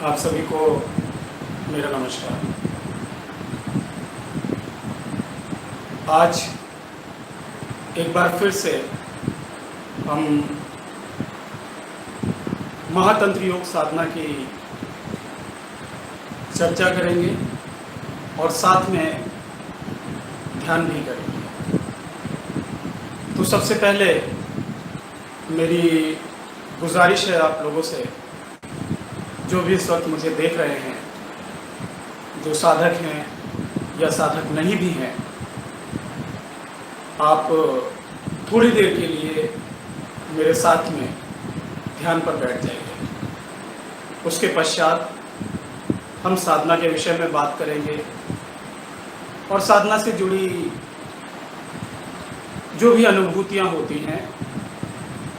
आप सभी को मेरा नमस्कार। आज एक बार फिर से हम महातंत्र योग साधना की चर्चा करेंगे और साथ में ध्यान भी करेंगे। तो सबसे पहले मेरी गुजारिश है आप लोगों से, जो भी इस वक्त मुझे देख रहे हैं, जो साधक हैं या साधक नहीं भी हैं, आप थोड़ी देर के लिए मेरे साथ में ध्यान पर बैठ जाइए। उसके पश्चात हम साधना के विषय में बात करेंगे और साधना से जुड़ी जो भी अनुभूतियाँ होती हैं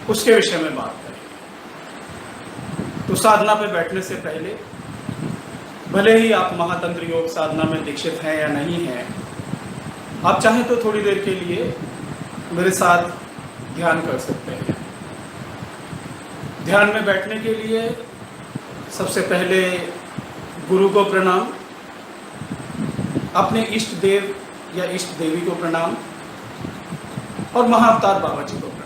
उसके विषय में बात करेंगे। तो साधना पे बैठने से पहले, भले ही आप महातंत्र योग साधना में दीक्षित हैं या नहीं हैं, आप चाहें तो थोड़ी देर के लिए मेरे साथ ध्यान कर सकते हैं। ध्यान में बैठने के लिए सबसे पहले गुरु को प्रणाम, अपने इष्ट देव या इष्ट देवी को प्रणाम और महाअवतार बाबा जी को प्रणाम।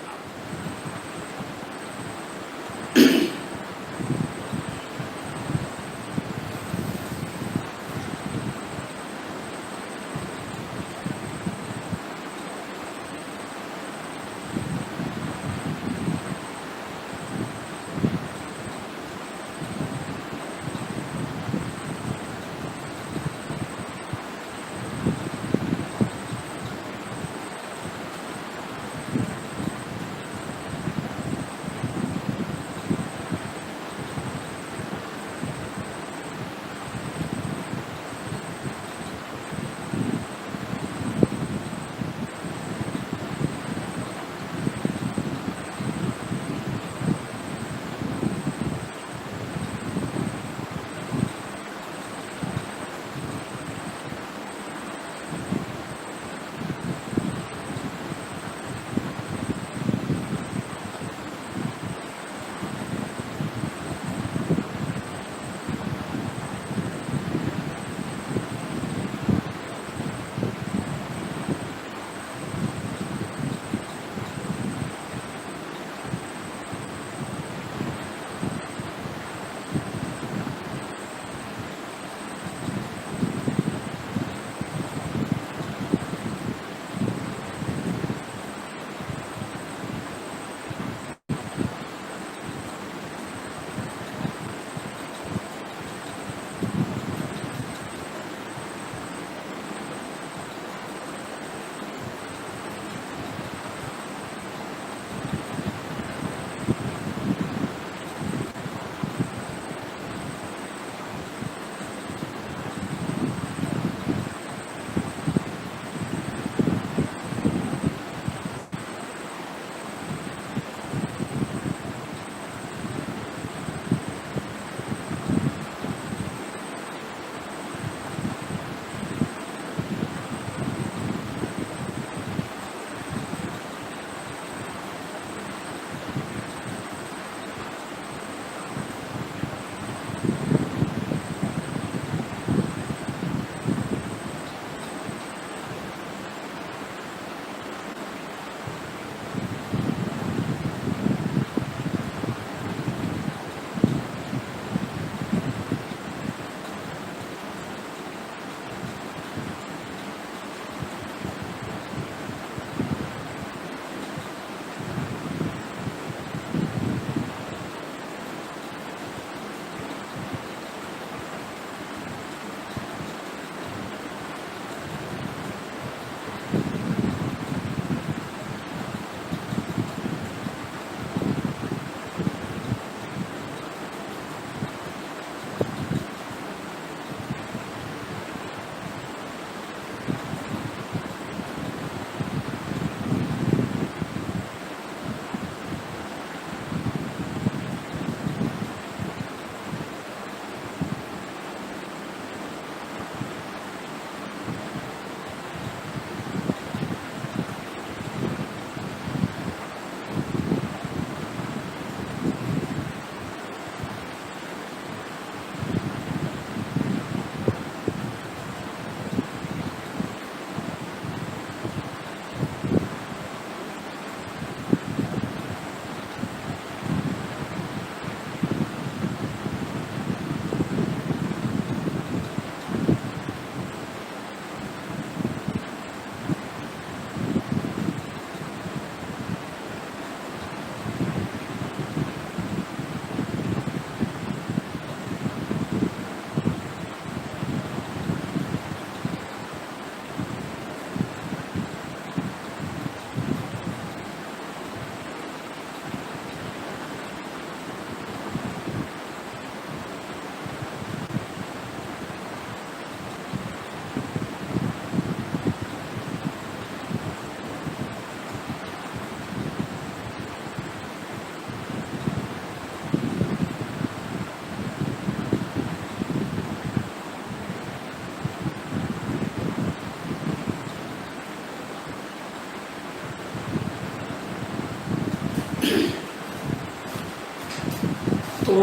तो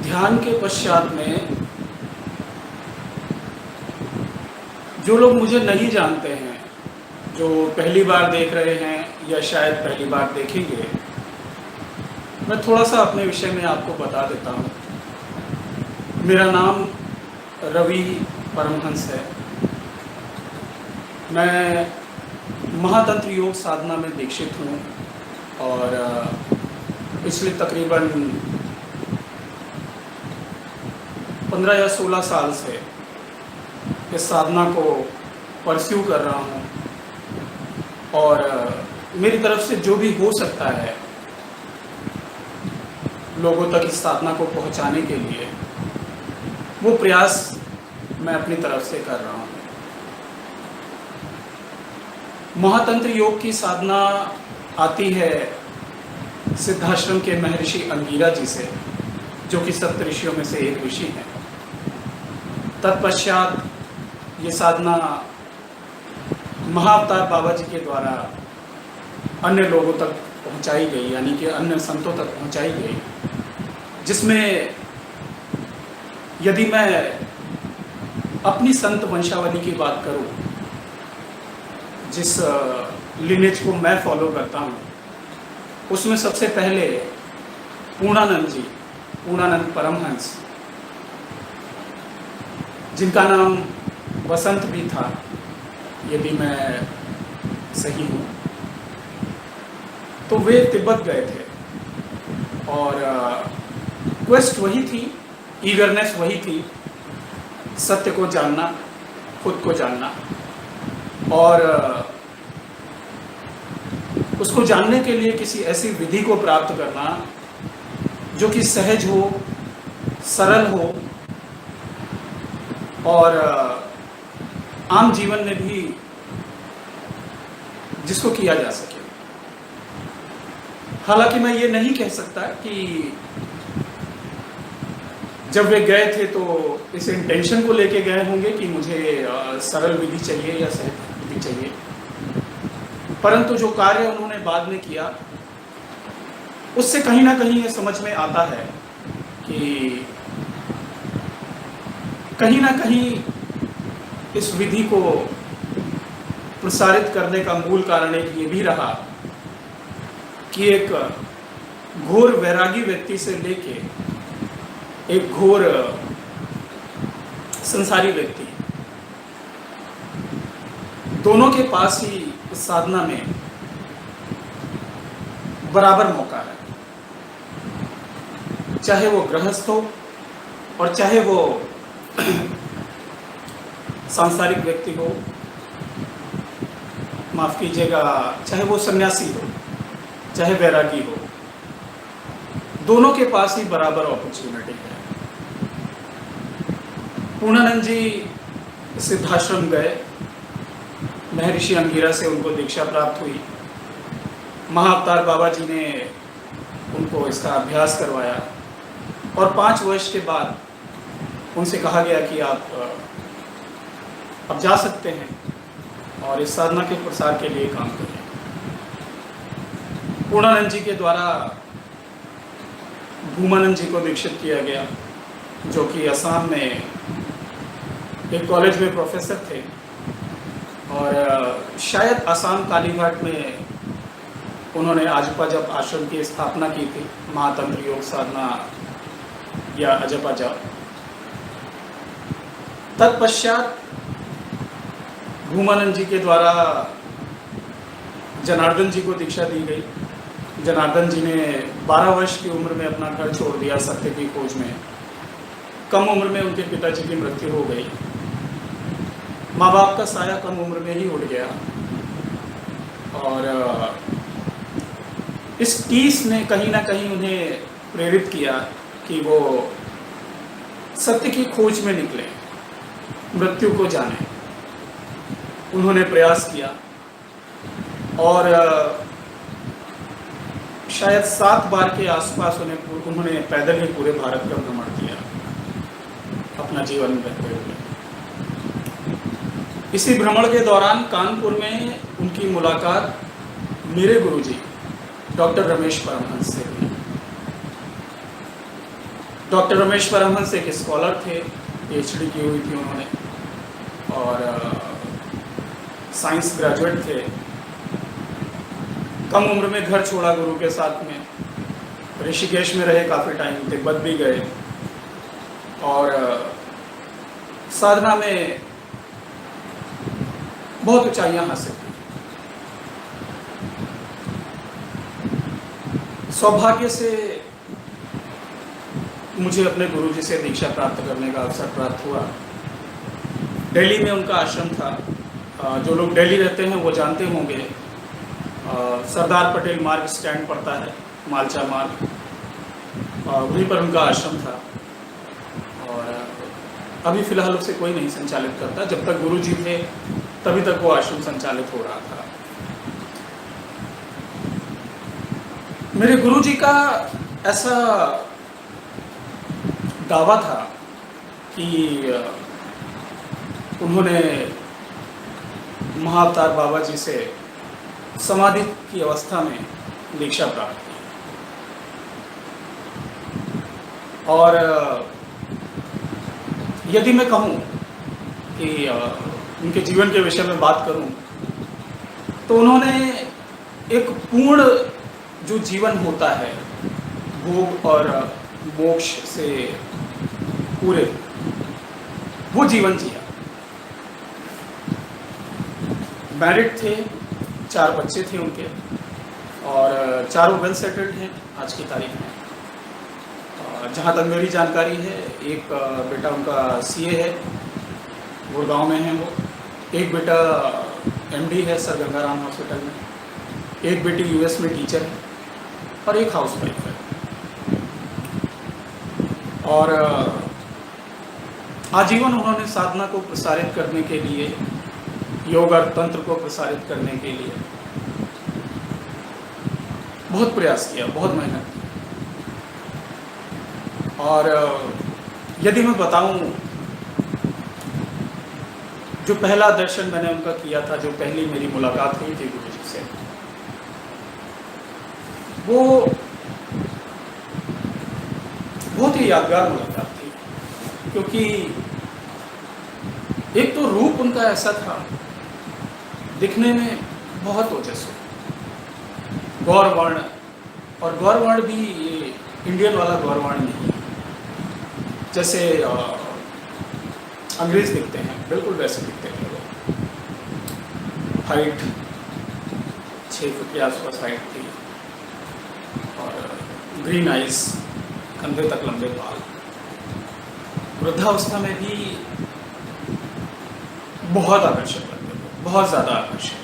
ध्यान के पश्चात में जो लोग मुझे नहीं जानते हैं, जो पहली बार देख रहे हैं या शायद पहली बार देखेंगे, मैं थोड़ा सा अपने विषय में आपको बता देता हूँ। मेरा नाम रवि परमहंस है। मैं महातंत्र योग साधना में दीक्षित हूँ और पिछले तकरीबन 15 या 16 साल से इस साधना को परस्यू कर रहा हूँ और मेरी तरफ से जो भी हो सकता है लोगों तक इस साधना को पहुँचाने के लिए वो प्रयास मैं अपनी तरफ से कर रहा हूँ। महातंत्र योग की साधना आती है सिद्धाश्रम के महर्षि अंगीरा जी से, जो कि सप्त ऋषियों में से एक ऋषि हैं। तत्पश्चात ये साधना महाअवतार बाबा जी के द्वारा अन्य लोगों तक पहुंचाई गई, यानी कि अन्य संतों तक पहुंचाई गई, जिसमें यदि मैं अपनी संत वंशावली की बात करूं, जिस लिनेज को मैं फॉलो करता हूं, उसमें सबसे पहले पूर्णानंद परमहंस, जिनका नाम वसंत भी था यदि मैं सही हूँ, तो वे तिब्बत गए थे और क्वेस्ट वही थी, ईगरनेस वही थी, सत्य को जानना, खुद को जानना और उसको जानने के लिए किसी ऐसी विधि को प्राप्त करना जो कि सहज हो, सरल हो और आम जीवन में भी जिसको किया जा सके। हालांकि मैं ये नहीं कह सकता कि जब वे गए थे तो इस इंटेंशन को लेके गए होंगे कि मुझे सरल विधि चाहिए या सहज विधि चाहिए, परंतु जो कार्य उन्होंने बाद में किया उससे कहीं ना कहीं ये समझ में आता है कि कहीं ना कहीं इस विधि को प्रसारित करने का मूल कारण एक ये भी रहा कि एक घोर वैरागी व्यक्ति से लेके एक घोर संसारी व्यक्ति, दोनों के पास ही इस साधना में बराबर मौका है, चाहे वो गृहस्थ हो और चाहे वो सांसारिक व्यक्ति हो, माफ कीजिएगा, चाहे वो सन्यासी हो, चाहे वैरागी हो, दोनों के पास ही बराबर अपॉर्चुनिटी है। पूर्णानंद जी सिद्धाश्रम गए, महर्षि अंगीरा से उनको दीक्षा प्राप्त हुई, महाअवतार बाबा जी ने उनको इसका अभ्यास करवाया और 5 वर्ष के बाद उनसे कहा गया कि आप अब जा सकते हैं और इस साधना के प्रसार के लिए काम करें। पूर्णानंद जी के द्वारा भूमानंद जी को दीक्षित किया गया, जो कि असम में एक कॉलेज में प्रोफेसर थे और शायद असम कालीघाट में उन्होंने अजपा-जप आश्रम की स्थापना की थी, महातंत्र योग साधना या अजपा-जप। तत्पश्चात भूमानंद जी के द्वारा जनार्दन जी को दीक्षा दी गई। जनार्दन जी ने 12 वर्ष की उम्र में अपना घर छोड़ दिया सत्य की खोज में। कम उम्र में उनके पिताजी की मृत्यु हो गई। माँ बाप का साया कम उम्र में ही उड़ गया और इस टीस ने कहीं ना कहीं उन्हें प्रेरित किया कि वो सत्य की खोज में निकले, मृत्यु को जाने। उन्होंने प्रयास किया और शायद 7 बार के आसपास उन्होंने पैदल ही पूरे भारत का भ्रमण किया अपना जीवन व्यतीत हुए। इसी भ्रमण के दौरान कानपुर में उनकी मुलाकात मेरे गुरुजी डॉक्टर रमेश परमहंस से हुई। डॉक्टर रमेश परमहंस एक स्कॉलर थे, पीएचडी की हुई थी उन्होंने, और साइंस ग्रेजुएट थे। कम उम्र में घर छोड़ा गुरु के साथ में, ऋषिकेश में रहे काफ़ी टाइम, तिब्बत भी गए, और साधना में बहुत ऊंचाइयां हासिल की। सौभाग्य से मुझे अपने गुरुजी से दीक्षा प्राप्त करने का अवसर प्राप्त हुआ। दिल्ली में उनका आश्रम था। जो लोग दिल्ली रहते हैं वो जानते होंगे, सरदार पटेल मार्ग स्टैंड पड़ता है, मालचा मार्ग, वहीं पर उनका आश्रम था। और अभी फ़िलहाल उसे कोई नहीं संचालित करता, जब तक गुरुजी थे तभी तक वो आश्रम संचालित हो रहा था। मेरे गुरुजी का ऐसा दावा था कि उन्होंने महाअवतार बाबा जी से समाधि की अवस्था में दीक्षा प्राप्त की, और यदि मैं कहूँ कि उनके जीवन के विषय में बात करूँ तो उन्होंने एक पूर्ण जो जीवन होता है भोग और मोक्ष से पूरे, वो जीवन जिया। मैरिड थे, 4 बच्चे थे उनके, और चारों वेल सेटल्ड हैं आज की तारीख में। जहाँ तक मेरी जानकारी है, एक बेटा उनका सीए है, गुड़गांव में है वो, एक बेटा एमडी है सर गंगाराम हॉस्पिटल में, एक बेटी यूएस में टीचर है, और एक हाउसवाइफ है। और आजीवन उन्होंने साधना को प्रसारित करने के लिए, योग और तंत्र को प्रसारित करने के लिए बहुत प्रयास किया, बहुत मेहनत की। और यदि मैं बताऊं, जो पहला दर्शन मैंने उनका किया था, जो पहली मेरी मुलाकात हुई थी गुरुजी से, वो बहुत ही यादगार मुलाकात थी। क्योंकि एक तो रूप उनका ऐसा था, दिखने में बहुत ओजस्वी, गौरवर्ण, और गौरवर्ण भी ये इंडियन वाला गौरवर्ण नहीं, जैसे अंग्रेज दिखते हैं, बिल्कुल वैसे दिखते हैं वो। हाइट 6 फुट के आसपास हाइट थी, और ग्रीन आइज, कंधे तक लंबे बाल, वृद्धावस्था में भी बहुत आकर्षक लगते थे, बहुत ज़्यादा आकर्षक।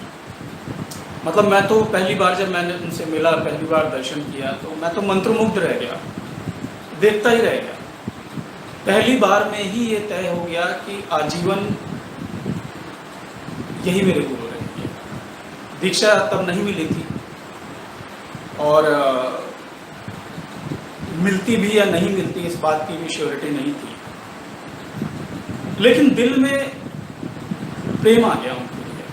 मतलब मैं तो पहली बार जब मैंने उनसे मिला, पहली बार दर्शन किया, तो मैं तो मंत्रमुग्ध रह गया, देखता ही रह गया। पहली बार में ही ये तय हो गया कि आजीवन यही मेरे गुरु रहेंगे। दीक्षा तब नहीं मिली थी, और मिलती भी या नहीं मिलती इस बात की भी श्योरिटी नहीं थी, लेकिन दिल में प्रेम आ गया उनके लिए,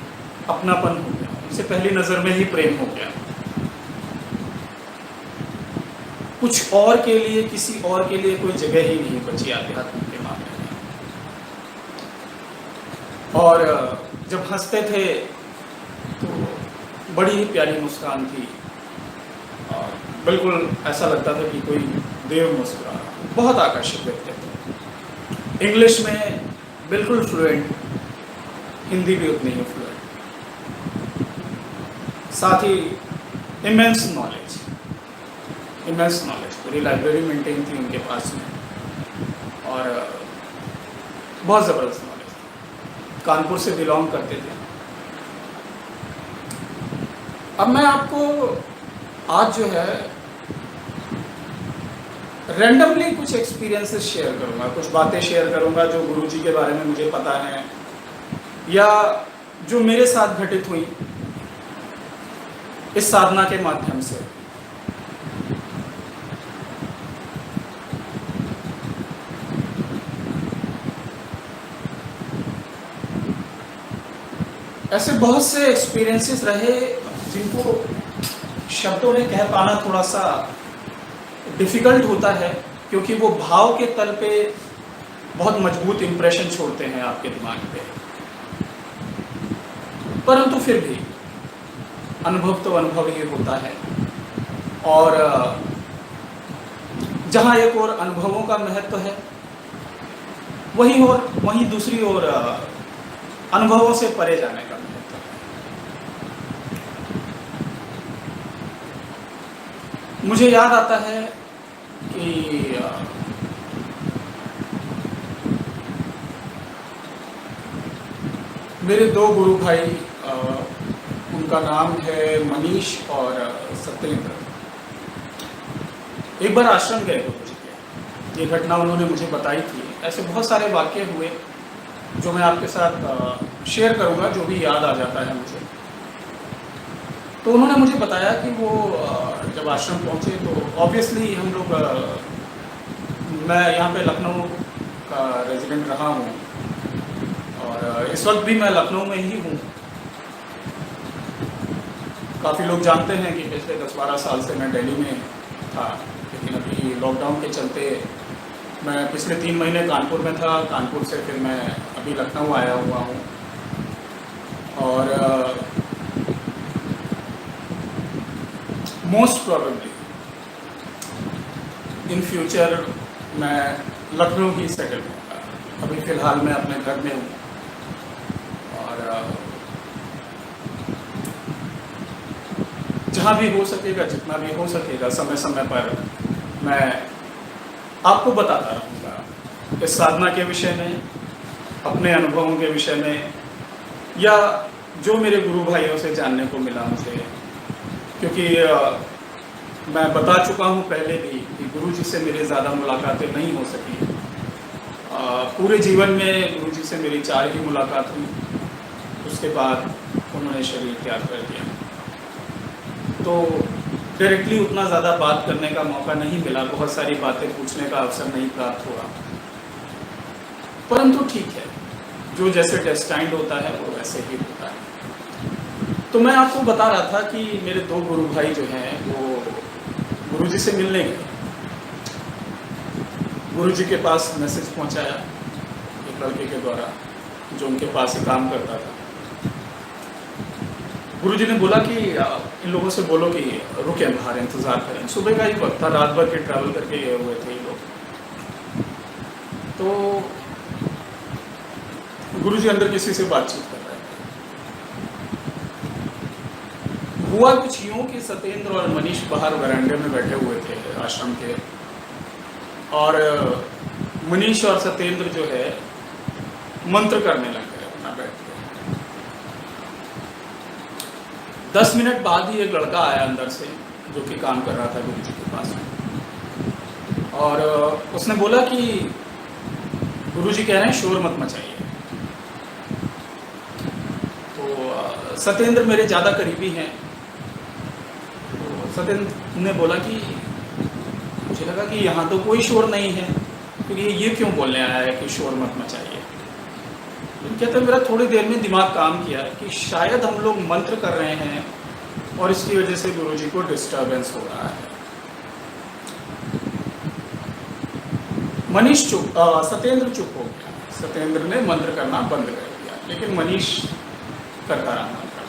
अपनापन हो गया, उनसे पहली नज़र में ही प्रेम हो गया। कुछ और के लिए, किसी और के लिए कोई जगह ही नहीं बची आध्यात्म के मामले में। और जब हंसते थे तो बड़ी ही प्यारी मुस्कान थी, और बिल्कुल ऐसा लगता था कि कोई देव मुस्कुरा रहा। बहुत आकर्षक व्यक्ति थे। इंग्लिश में बिल्कुल फ्लुएंट, हिंदी भी उतनी ही फ्लुएंट, साथ ही इमेंस नॉलेज, पूरी लाइब्रेरी मेंटेन थी उनके पास में, और बहुत ज़बरदस्त नॉलेज थी। कानपुर से बिलोंग करते थे। अब मैं आपको आज जो है रैंडमली कुछ एक्सपीरियंसेस शेयर करूंगा, कुछ बातें शेयर करूंगा जो गुरुजी के बारे में मुझे पता है, या जो मेरे साथ घटित हुई इस साधना के माध्यम से। ऐसे बहुत से एक्सपीरियंसेस रहे जिनको शब्दों में कह पाना थोड़ा सा डिफ़िकल्ट होता है, क्योंकि वो भाव के तल पे बहुत मजबूत इम्प्रेशन छोड़ते हैं आपके दिमाग पे। परंतु फिर भी अनुभव तो अनुभव ही होता है। और जहाँ एक और अनुभवों का महत्व है, वहीं दूसरी ओर अनुभवों से परे जाने का महत्व है। मुझे याद आता है कि मेरे दो गुरु भाई, उनका नाम है मनीष और सत्येंद्र, एक बार आश्रम गए गुरु जी के। ये घटना उन्होंने मुझे बताई थी। ऐसे बहुत सारे वाक्य हुए जो मैं आपके साथ शेयर करूंगा, जो भी याद आ जाता है मुझे। तो उन्होंने मुझे बताया कि वो जब आश्रम पहुंचे तो ऑब्वियसली हम लोग, मैं यहाँ पे लखनऊ का रेजिडेंट रहा हूँ और इस वक्त भी मैं लखनऊ में ही हूँ। काफ़ी लोग जानते हैं कि पिछले 10-12 साल से मैं दिल्ली में था, लेकिन अभी लॉकडाउन के चलते मैं पिछले 3 महीने कानपुर में था। कानपुर से फिर मैं अभी लखनऊ आया हुआ हूँ। और मोस्ट प्रोबेबली इन फ्यूचर मैं लखनऊ ही सेटल होगा। अभी फ़िलहाल मैं अपने घर में हूँ और जहाँ भी हो सकेगा, जितना भी हो सकेगा, समय समय पर मैं आपको बताता रहूँगा इस साधना के विषय में, अपने अनुभवों के विषय में, या जो मेरे गुरु भाइयों से जानने को मिला मुझे। क्योंकि मैं बता चुका हूँ पहले भी कि गुरु जी से मेरी ज़्यादा मुलाकातें नहीं हो सकी। पूरे जीवन में गुरु जी से मेरी 4 ही मुलाकात हुई। उसके बाद उन्होंने शरीर त्याग कर दिया, तो डायरेक्टली उतना ज़्यादा बात करने का मौका नहीं मिला, बहुत सारी बातें पूछने का अवसर नहीं प्राप्त हुआ। परंतु ठीक है, जो जैसे डेस्टाइन्ड होता है वो वैसे ही होता है। तो मैं आपको बता रहा था कि मेरे 2 गुरु भाई जो हैं वो गुरु जी से मिलने गए। गुरु जी के पास मैसेज पहुंचाया एक लड़के के द्वारा जो उनके पास ही काम करता था। गुरु जी ने बोला कि इन लोगों से बोलो कि रुके, बाहर इंतज़ार करें। सुबह का ही वक्त था, रात भर के ट्रैवल करके गए हुए थे ये लोग। तो गुरु जी अंदर किसी से बातचीत कर रहे थे। हुआ कुछ यूँ कि सत्येंद्र और मनीष बाहर वरांडे में बैठे हुए थे आश्रम के, और मनीष और सत्येंद्र जो है मंत्र करने लग गए अपना बैठ के। 10 मिनट बाद ही एक लड़का आया अंदर से जो कि काम कर रहा था गुरु जी के पास में, और उसने बोला कि गुरु जी कह रहे हैं शोर मत मचाइए। तो सत्येंद्र मेरे ज़्यादा करीबी हैं, तो सत्येंद्र ने बोला कि मुझे लगा कि यहाँ तो कोई शोर नहीं है, फिर ये क्यों बोलने आया है कि शोर मत मचाइए। कहते मेरा थोड़ी देर में दिमाग काम किया कि शायद हम लोग मंत्र कर रहे हैं और इसकी वजह से गुरु जी को डिस्टर्बेंस हो रहा है। मनीष सत्येंद्र चुप हो गया। सत्येंद्र ने मंत्र करना बंद कर दिया, लेकिन मनीष करता रहा मंत्र।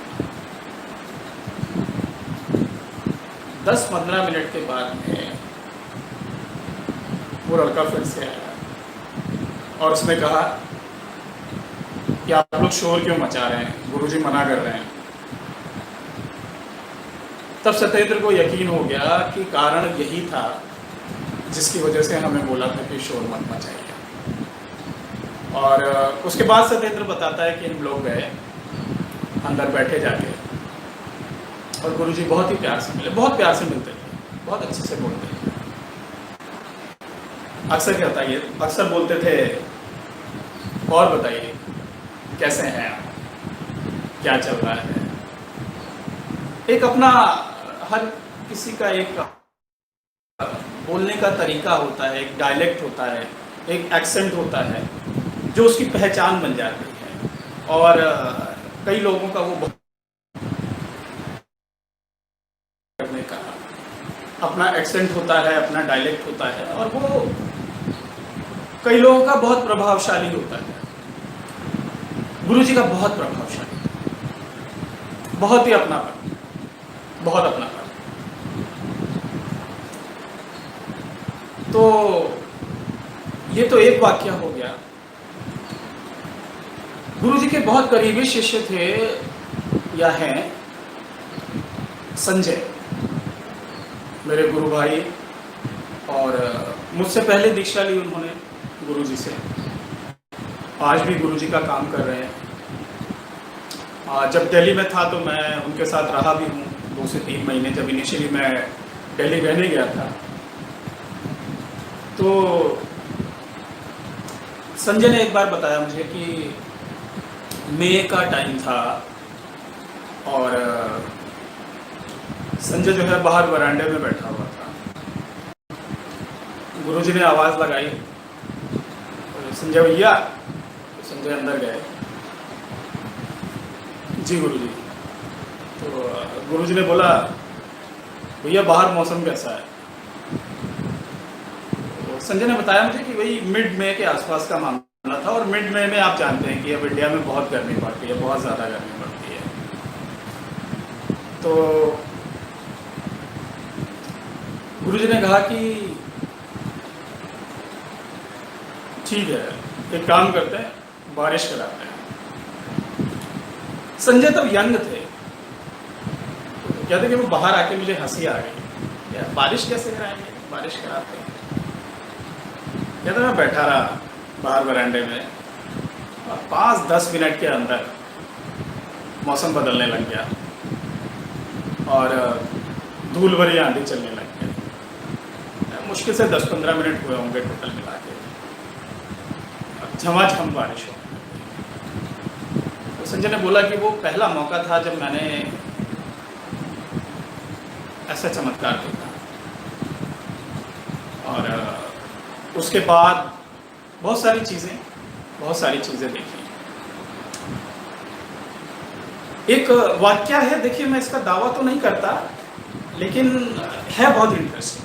10-15 मिनट के बाद में वो लड़का फिर से आया और उसने कहा कि आप लोग शोर क्यों मचा रहे हैं, गुरुजी मना कर रहे हैं। तब सत्येंद्र को यकीन हो गया कि कारण यही था जिसकी वजह से हमें बोला था कि शोर मत मचाइए। और उसके बाद सत्येंद्र बताता है कि हम लोग गए अंदर बैठे जाके, और गुरुजी बहुत ही प्यार से मिले, बहुत प्यार से मिलते थे, बहुत अच्छे से बोलते थे। अक्सर बोलते थे और बताइए कैसे हैं आप, क्या चल रहा है। एक अपना हर किसी का एक बोलने का तरीका होता है, एक डायलेक्ट होता है, एक एक्सेंट होता है जो उसकी पहचान बन जाती है। और कई लोगों का वो करने का अपना एक्सेंट होता है, अपना डायलेक्ट होता है, और वो कई लोगों का बहुत प्रभावशाली होता है। गुरुजी का बहुत प्रभावशाली, बहुत ही अपनापन, बहुत अपनापन। तो ये तो एक वाक्य हो गया। गुरुजी के बहुत करीबी शिष्य थे या हैं संजय, मेरे गुरु भाई, और मुझसे पहले दीक्षा ली उन्होंने गुरुजी से, आज भी गुरुजी का काम कर रहे हैं। जब दिल्ली में था तो मैं उनके साथ रहा भी हूँ 2 से 3 महीने, जब इनिशियली मैं दिल्ली रहने गया था। तो संजय ने एक बार बताया मुझे कि मई का टाइम था और संजय जो है बाहर वरांडे में बैठा हुआ था। गुरुजी ने आवाज़ लगाई, संजय भैया। संजय अंदर गए। जी गुरुजी। तो गुरुजी ने बोला, भैया बाहर मौसम कैसा है? तो संजय ने बताया मुझे कि वही मिड मई के आसपास का मामला था, और मिड मई में आप जानते हैं कि अब इंडिया में बहुत गर्मी पड़ती है, बहुत ज़्यादा गर्मी पड़ती है। तो गुरुजी ने कहा कि ठीक है, एक काम करते हैं, बारिश कराते हैं। संजय तब यंग थे, तो कहते कि वो बाहर आके मुझे हंसी आ गई, यार बारिश कैसे कराएंगे, बारिश कराते हैं। कहते मैं बैठा रहा बाहर वरांडे में, और 5-10 मिनट के अंदर मौसम बदलने लग गया और धूल भरी आंधी चलने लग गई। मुश्किल से 10-15 मिनट हुए होंगे टोटल मिला के, झमाझम बारिश हो। तो संजय ने बोला कि वो पहला मौका था जब मैंने ऐसा चमत्कार देखा, और उसके बाद बहुत सारी चीज़ें देखी। एक वाक्य है, देखिए मैं इसका दावा तो नहीं करता, लेकिन है बहुत इंटरेस्टिंग।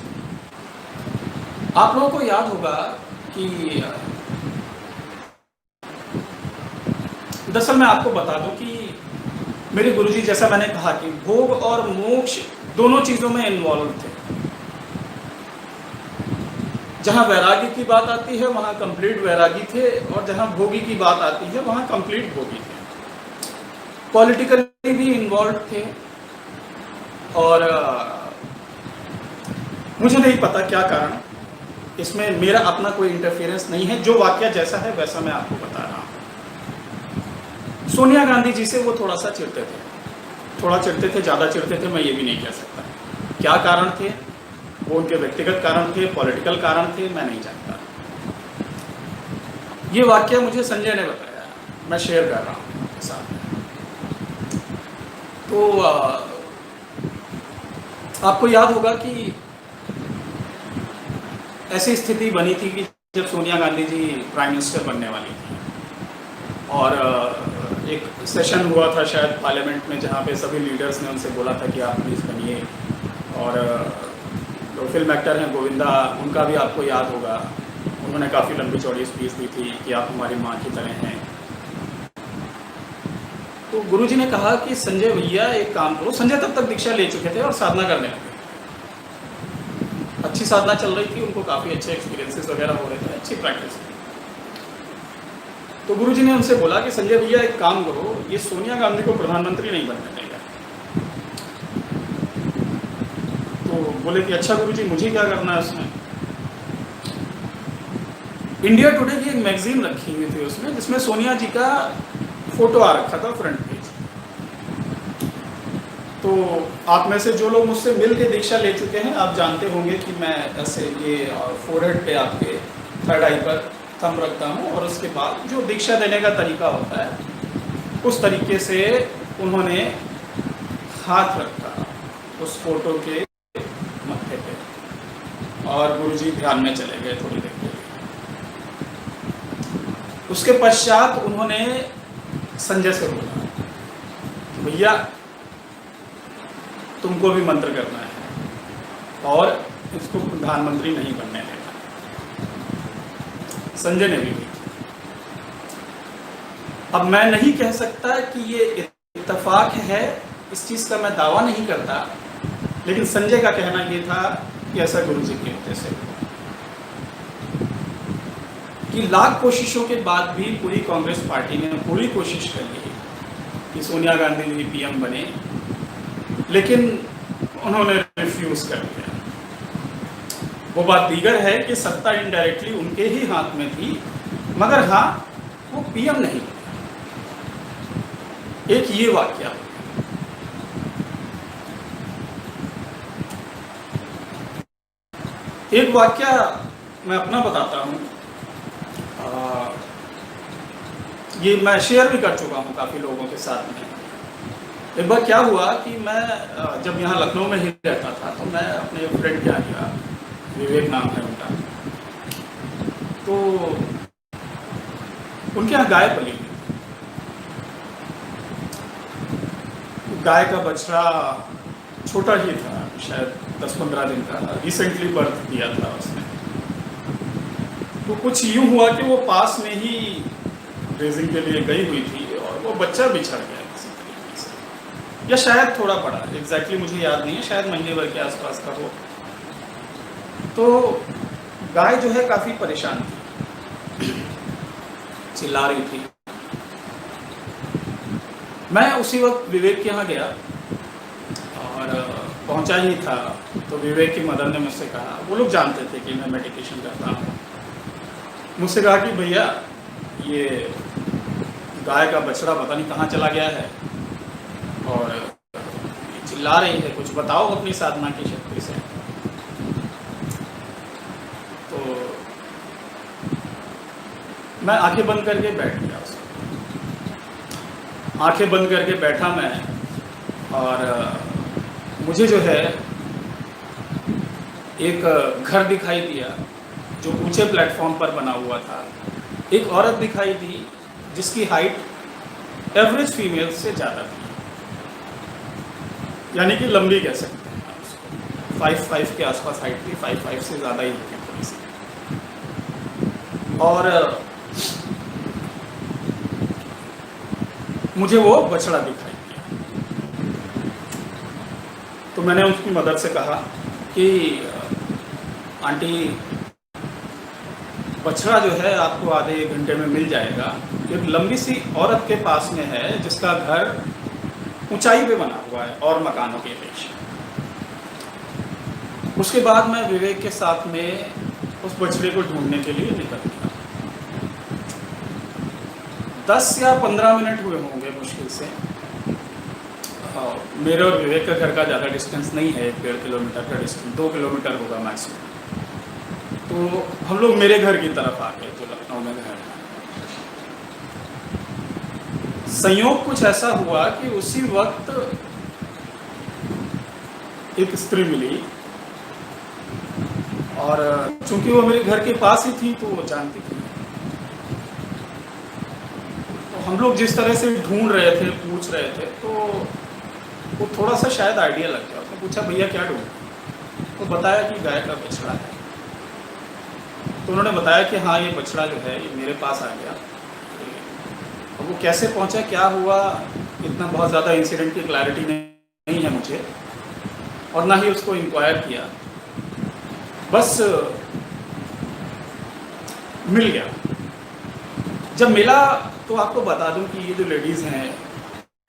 आप लोगों को याद होगा कि दरअसल मैं आपको बता दूं कि मेरे गुरुजी, जैसा मैंने कहा कि भोग और मोक्ष दोनों चीज़ों में इन्वॉल्व थे। जहाँ वैरागी की बात आती है वहाँ कंप्लीट वैरागी थे, और जहाँ भोगी की बात आती है वहाँ कंप्लीट भोगी थे। पॉलिटिकली भी इन्वॉल्व थे, और मुझे नहीं पता क्या कारण, इसमें मेरा अपना कोई इंटरफेरेंस नहीं है। जो वाक्य जैसा है वैसा मैं आपको बता रहा हूँ। सोनिया गांधी जी से वो थोड़ा सा चिढ़ते थे, ज़्यादा चिढ़ते थे, मैं ये भी नहीं कह सकता। क्या कारण थे वो, उनके व्यक्तिगत कारण थे, पॉलिटिकल कारण थे, मैं नहीं जानता। ये वाक्य मुझे संजय ने बताया, मैं शेयर कर रहा हूँ आपके साथ। तो आपको याद होगा कि ऐसी स्थिति बनी थी कि जब सोनिया गांधी जी प्राइम मिनिस्टर बनने वाली थी, और एक सेशन हुआ था शायद पार्लियामेंट में, जहाँ पे सभी लीडर्स ने उनसे बोला था कि आप प्लीज़ बनिए। और जो फिल्म एक्टर हैं गोविंदा, उनका भी आपको याद होगा, उन्होंने काफ़ी लंबी चौड़ी स्पीच दी थी कि आप हमारी माँ की तरह हैं। तो गुरुजी ने कहा कि संजय भैया एक काम करो। संजय तब तक दीक्षा ले चुके थे और साधना करने लगे, अच्छी साधना चल रही थी, उनको काफ़ी अच्छे एक्सपीरियंसेस वगैरह हो रहे थे, अच्छी प्रैक्टिस थी। तो गुरुजी ने उनसे बोला कि संजय भैया एक काम करो, ये सोनिया गांधी को प्रधानमंत्री नहीं बनने देंगे। तो बोले कि अच्छा गुरुजी, मुझे क्या करना है उसमें? इंडिया टुडे की एक मैगजीन रखी हुई थी उसमें, जिसमें सोनिया जी का फोटो आ रखा था फ्रंट पेज। तो आप में से जो लोग मुझसे मिल के दीक्षा ले चुके हैं, आप जानते होंगे कि मैं ऐसे ये फोरहेड पे आपके थर्ड आई पर थंब रखता हूँ, और उसके बाद जो दीक्षा देने का तरीका होता है उस तरीके से उन्होंने हाथ रखा उस फोटो के मत्थे पे, और गुरुजी ध्यान में चले गए थोड़ी देर के लिए। उसके पश्चात उन्होंने संजय से बोला, भैया तुमको भी मंत्र करना है और इसको प्रधानमंत्री नहीं बनने देना। संजय ने भी की। अब मैं नहीं कह सकता कि ये इत्तेफाक है, इस चीज़ का मैं दावा नहीं करता, लेकिन संजय का कहना ये था कि ऐसा गुरुजी के होते से कि लाख कोशिशों के बाद भी पूरी कांग्रेस पार्टी ने पूरी कोशिश कर ली कि सोनिया गांधी जी पीएम बने, लेकिन उन्होंने रिफ्यूज कर दिया। वो बात दीगर है कि सत्ता इनडायरेक्टली उनके ही हाथ में थी, मगर हाँ वो पीएम नहीं बने। एक ये वाक्या, एक वाक्या मैं अपना बताता हूँ। ये मैं शेयर भी कर चुका हूँ काफ़ी लोगों के साथ में। एक बार क्या हुआ कि मैं जब यहाँ लखनऊ में ही रहता था तो मैं अपने फ्रेंड के यहाँ गया, विवेक नाम है उनका, तो उनके यहाँ गाय पली हुई। गाय का बछड़ा छोटा ही था, शायद 10-15 दिन का, रिसेंटली बर्थ किया था उसने। तो कुछ यूं हुआ कि वो पास में ही रेजिंग के लिए गई हुई थी और वो बच्चा बिछड़ गया किसी तरीके से, या शायद थोड़ा बड़ा, एग्जैक्टली मुझे याद नहीं है, शायद महीने भर के आसपास का हो। तो गाय जो है काफ़ी परेशान थी, चिल्ला रही थी। मैं उसी वक्त विवेक के यहाँ गया और पहुंचा ही था तो विवेक की मदर ने मुझसे कहा, वो लोग जानते थे कि मैं मेडिटेशन करता हूँ, मुझसे कहा कि भैया ये गाय का बछड़ा पता नहीं कहाँ चला गया है और चिल्ला रही है, कुछ बताओ अपनी साधना की शक्ति से। तो मैं आंखें बंद करके बैठ गया उसमें, आंखें बंद करके बैठा मैं, और मुझे जो है एक घर दिखाई दिया जो ऊंचे प्लेटफॉर्म पर बना हुआ था। एक औरत दिखाई दी जिसकी हाइट एवरेज फीमेल से ज़्यादा थी, यानी कि लंबी कह सकते हैं आप उसको, 5'5" के आसपास हाइट थी, 5'5" से ज़्यादा ही थी थोड़ी सी। और मुझे वो बछड़ा दिखाई दिया। तो मैंने उसकी मदर से कहा कि आंटी बछड़ा जो है आपको आधे 1 घंटे में मिल जाएगा। एक लंबी सी औरत के पास में है जिसका घर ऊंचाई पे बना हुआ है और मकानों के अपेक्षा। उसके बाद मैं विवेक के साथ में उस बछड़े को ढूंढने के लिए निकल गया। 10 या 15 मिनट हुए होंगे मुश्किल से। मेरे और विवेक का घर का ज़्यादा डिस्टेंस नहीं है, 1.5 किलोमीटर का डिस्टेंस, 2 किलोमीटर होगा मैक्सिमम। तो हम लोग मेरे घर की तरफ आ गए जो लखनऊ में घर है। संयोग कुछ ऐसा हुआ कि उसी वक्त एक स्त्री मिली, और चूंकि वो मेरे घर के पास ही थी तो वो जानती थी। तो हम लोग जिस तरह से ढूंढ रहे थे, पूछ रहे थे, तो वो थोड़ा सा शायद आइडिया लग गया। उसने पूछा भैया क्या ढूंढ, तो बताया कि गाय का बछड़ा है। तो उन्होंने बताया कि हाँ ये बछड़ा जो है ये मेरे पास आ गया। अब वो कैसे पहुंचा, क्या हुआ, इतना बहुत ज़्यादा इंसिडेंट की क्लैरिटी नहीं है मुझे, और ना ही उसको इंक्वायर किया, बस मिल गया। जब मिला तो आपको बता दूं कि ये जो लेडीज़ हैं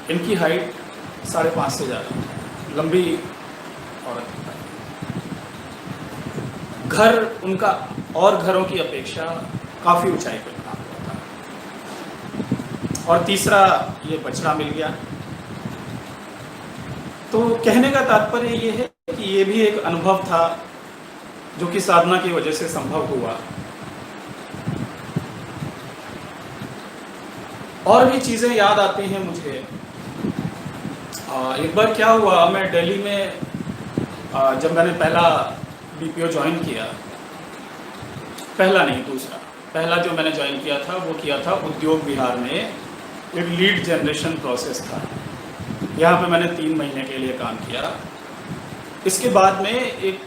इनकी हाइट 5.5 से ज़्यादा, लंबी औरत है। घर उनका और घरों की अपेक्षा काफ़ी ऊंचाई पर बना हुआ था। और तीसरा ये बछड़ा मिल गया। तो कहने का तात्पर्य ये है कि ये भी एक अनुभव था जो कि साधना की वजह से संभव हुआ। और भी चीज़ें याद आती हैं मुझे। एक बार क्या हुआ, मैं दिल्ली में जब मैंने पहला BPO ज्वाइन किया, पहला नहीं दूसरा, पहला जो मैंने ज्वाइन किया था वो किया था उद्योग विहार में, एक लीड जनरेशन प्रोसेस था। यहाँ पे मैंने 3 महीने के लिए काम किया इसके बाद में एक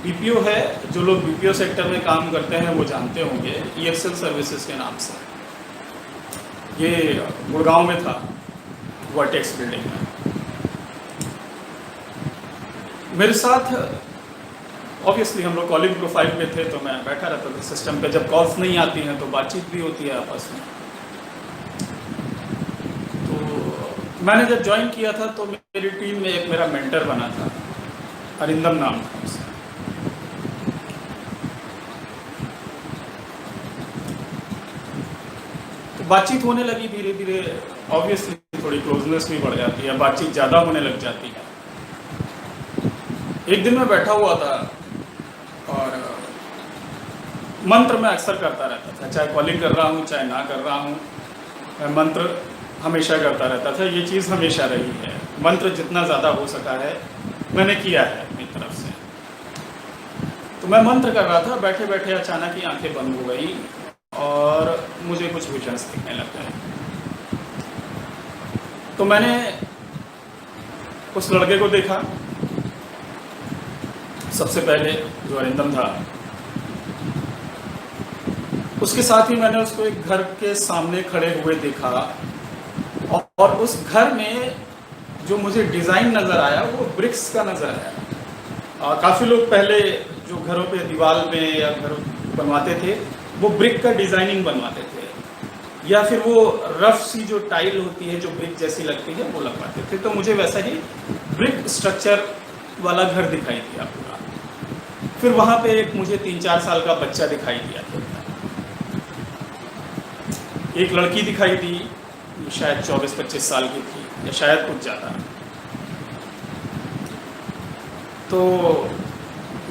बीपीओ है, जो लोग बीपीओ सेक्टर में काम करते हैं वो जानते होंगे, ईएक्सएल सर्विसेज के नाम से। ये गुड़गांव में था, वर्टेक्स बिल्डिंग में। मेरे साथ ऑब्वियसली हम लोग कॉलिंग प्रोफाइल पे थे, तो मैं बैठा रहता था सिस्टम पे। जब कॉल्स नहीं आती हैं तो बातचीत भी होती है आपस में। तो मैंने जब ज्वाइन किया था तो मेरी टीम में एक मेरा मेंटर बना था, अरिंदम नाम था उसका। तो बातचीत होने लगी धीरे धीरे, ऑब्वियसली थोड़ी क्लोजनेस भी बढ़ जाती है, बातचीत ज़्यादा होने लग जाती है। एक दिन मैं बैठा हुआ था और मंत्र मैं अक्सर करता रहता था, चाहे कॉलिंग कर रहा हूँ चाहे ना कर रहा हूँ, मैं मंत्र हमेशा करता रहता था। ये चीज़ हमेशा रही है, मंत्र जितना ज़्यादा हो सका है मैंने किया है अपनी तरफ से। तो मैं मंत्र कर रहा था, बैठे बैठे अचानक ही आंखें बंद हो गई और मुझे कुछ विजन्स दिखने लग गए। तो मैंने उस लड़के को देखा, सबसे पहले जो अरिंदम था, उसके साथ ही मैंने उसको एक घर के सामने खड़े हुए देखा और उस घर में जो मुझे डिज़ाइन नज़र आया वो ब्रिक्स का नज़र आया। काफ़ी लोग पहले जो घरों पे दीवार में या घर बनवाते थे वो ब्रिक का डिज़ाइनिंग बनवाते थे, या फिर वो रफ सी जो टाइल होती है जो ब्रिक जैसी लगती है वो लगवाते थे। तो मुझे वैसा ही ब्रिक स्ट्रक्चर वाला घर दिखाई दिया पूरा। फिर वहाँ पे एक मुझे 3-4 साल का बच्चा दिखाई दिया था, एक लड़की दिखाई दी, शायद 24-25 साल की थी या शायद कुछ ज़्यादा। तो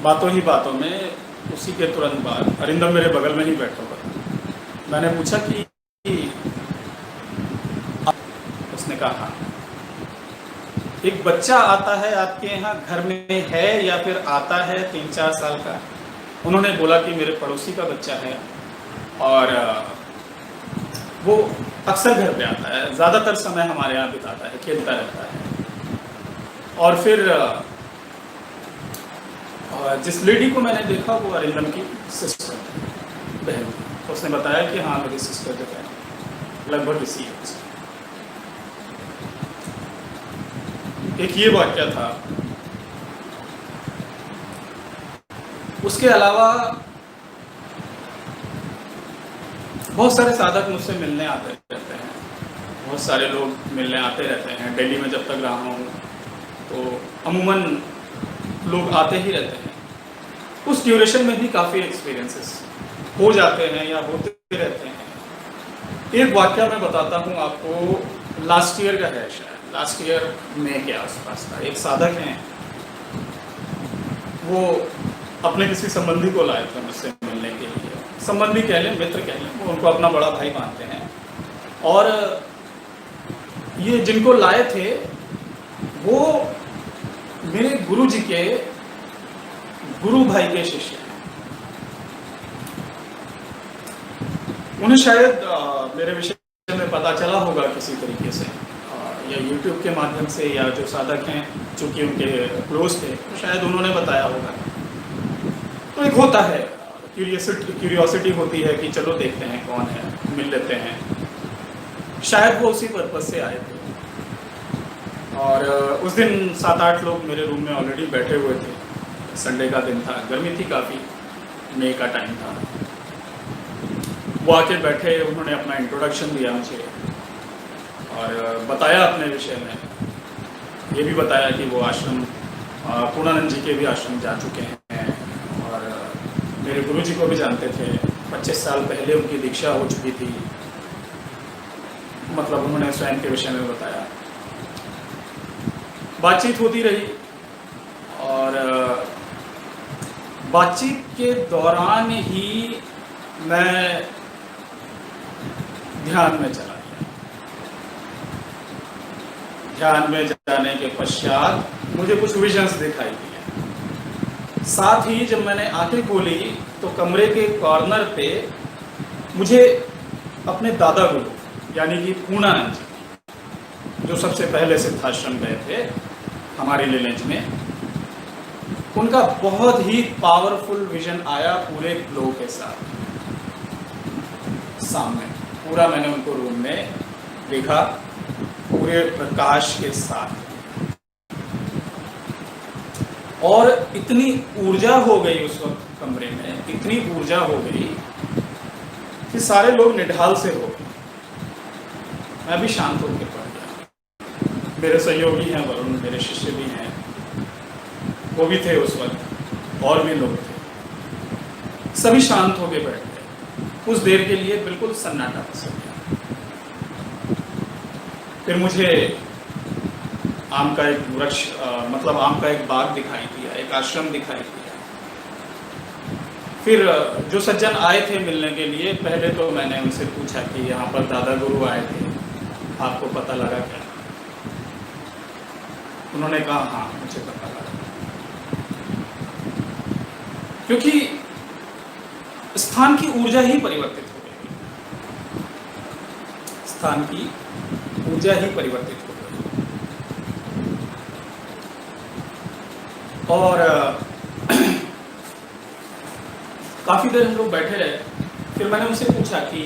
बातों ही बातों में उसी के तुरंत बाद अरिंदम मेरे बगल में ही बैठा हुआ था। मैंने पूछा कि उसने कहा हाँ। एक बच्चा आता है आपके यहाँ घर में है या फिर आता है 3-4 साल का? उन्होंने बोला कि मेरे पड़ोसी का बच्चा है और वो अक्सर घर पे आता है, ज़्यादातर समय हमारे यहाँ बिताता है, खेलता रहता है। और फिर जिस लेडी को मैंने देखा वो अरिंदम की सिस्टर बहन, तो उसने बताया कि हाँ मेरी सिस्टर जो है लगभग इसी है। एक ये वाक्य था। उसके अलावा बहुत सारे साधक मुझसे मिलने आते रहते हैं, बहुत सारे लोग मिलने आते रहते हैं। दिल्ली में जब तक रहा हूँ तो अमूमन लोग आते ही रहते हैं। उस ड्यूरेशन में भी काफ़ी एक्सपीरियंसेस हो जाते हैं या होते रहते हैं। एक वाक्य मैं बताता हूँ आपको, लास्ट ईयर का है, शायद लास्ट ईयर में के आसपास का। एक साधक हैं, वो अपने किसी संबंधी को लाए थे मुझसे मिलने के लिए। संबंधी कह लें, मित्र कह लें, वो उनको अपना बड़ा भाई मानते हैं। और ये जिनको लाए थे वो मेरे गुरु जी के गुरु भाई के शिष्य हैं। उन्हें शायद मेरे विषय में पता चला होगा किसी तरीके से, या YouTube के माध्यम से, या जो साधक हैं चूँकि उनके क्लोज थे तो शायद उन्होंने बताया होगा। तो एक होता है क्यूरियोसिटी होती है कि चलो देखते हैं कौन है, मिल लेते हैं। शायद वो उसी पर्पज़ से आए थे। और उस दिन 7-8 लोग मेरे रूम में ऑलरेडी बैठे हुए थे। संडे का दिन था, गर्मी थी काफ़ी, मई का टाइम था। वो आके बैठे, उन्होंने अपना इंट्रोडक्शन दिया मुझे और बताया अपने विषय में। ये भी बताया कि वो आश्रम पूर्णानंद जी के भी आश्रम जा चुके हैं और मेरे गुरु जी को भी जानते थे। 25 साल पहले उनकी दीक्षा हो चुकी थी, मतलब उन्होंने स्वयं के विषय में बताया। बातचीत होती रही और बातचीत के दौरान ही मैं ध्यान में चला गया। ध्यान में जाने के पश्चात मुझे कुछ विजन्स दिखाई दिए। साथ ही जब मैंने आंखें खोली तो कमरे के कॉर्नर पे मुझे अपने दादा गुरु यानी कि पूर्णानंद जी, जो सबसे पहले सिद्धाश्रम गए थे हमारे विलेज में, उनका बहुत ही पावरफुल विजन आया पूरे ग्लो के साथ सामने। पूरा मैंने उनको रूम में देखा पूरे प्रकाश के साथ, और इतनी ऊर्जा हो गई उस वक्त कमरे में, इतनी ऊर्जा हो गई कि सारे लोग निढाल से हो गए। मैं भी शांत होकर पड़ गया। मेरे सहयोगी हैं वरुण, मेरे शिष्य भी हैं, वो भी थे उस वक्त, और भी लोग थे। सभी शांत होकर बैठ गए। कुछ देर के लिए बिल्कुल सन्नाटा पसर गया। फिर मुझे आम का एक वृक्ष मतलब आम का एक बाग दिखाई दिया, एक आश्रम दिखाई दिया। फिर जो सज्जन आए थे मिलने के लिए, पहले तो मैंने उनसे पूछा कि यहाँ पर दादा गुरु आए थे, आपको पता लगा क्या? उन्होंने कहा हाँ मुझे पता लगा। क्योंकि स्थान की ऊर्जा ही परिवर्तित हो गई, स्थान की ऊर्जा ही परिवर्तित हो गई। और काफी देर हम लोग बैठे रहे। फिर मैंने उनसे पूछा कि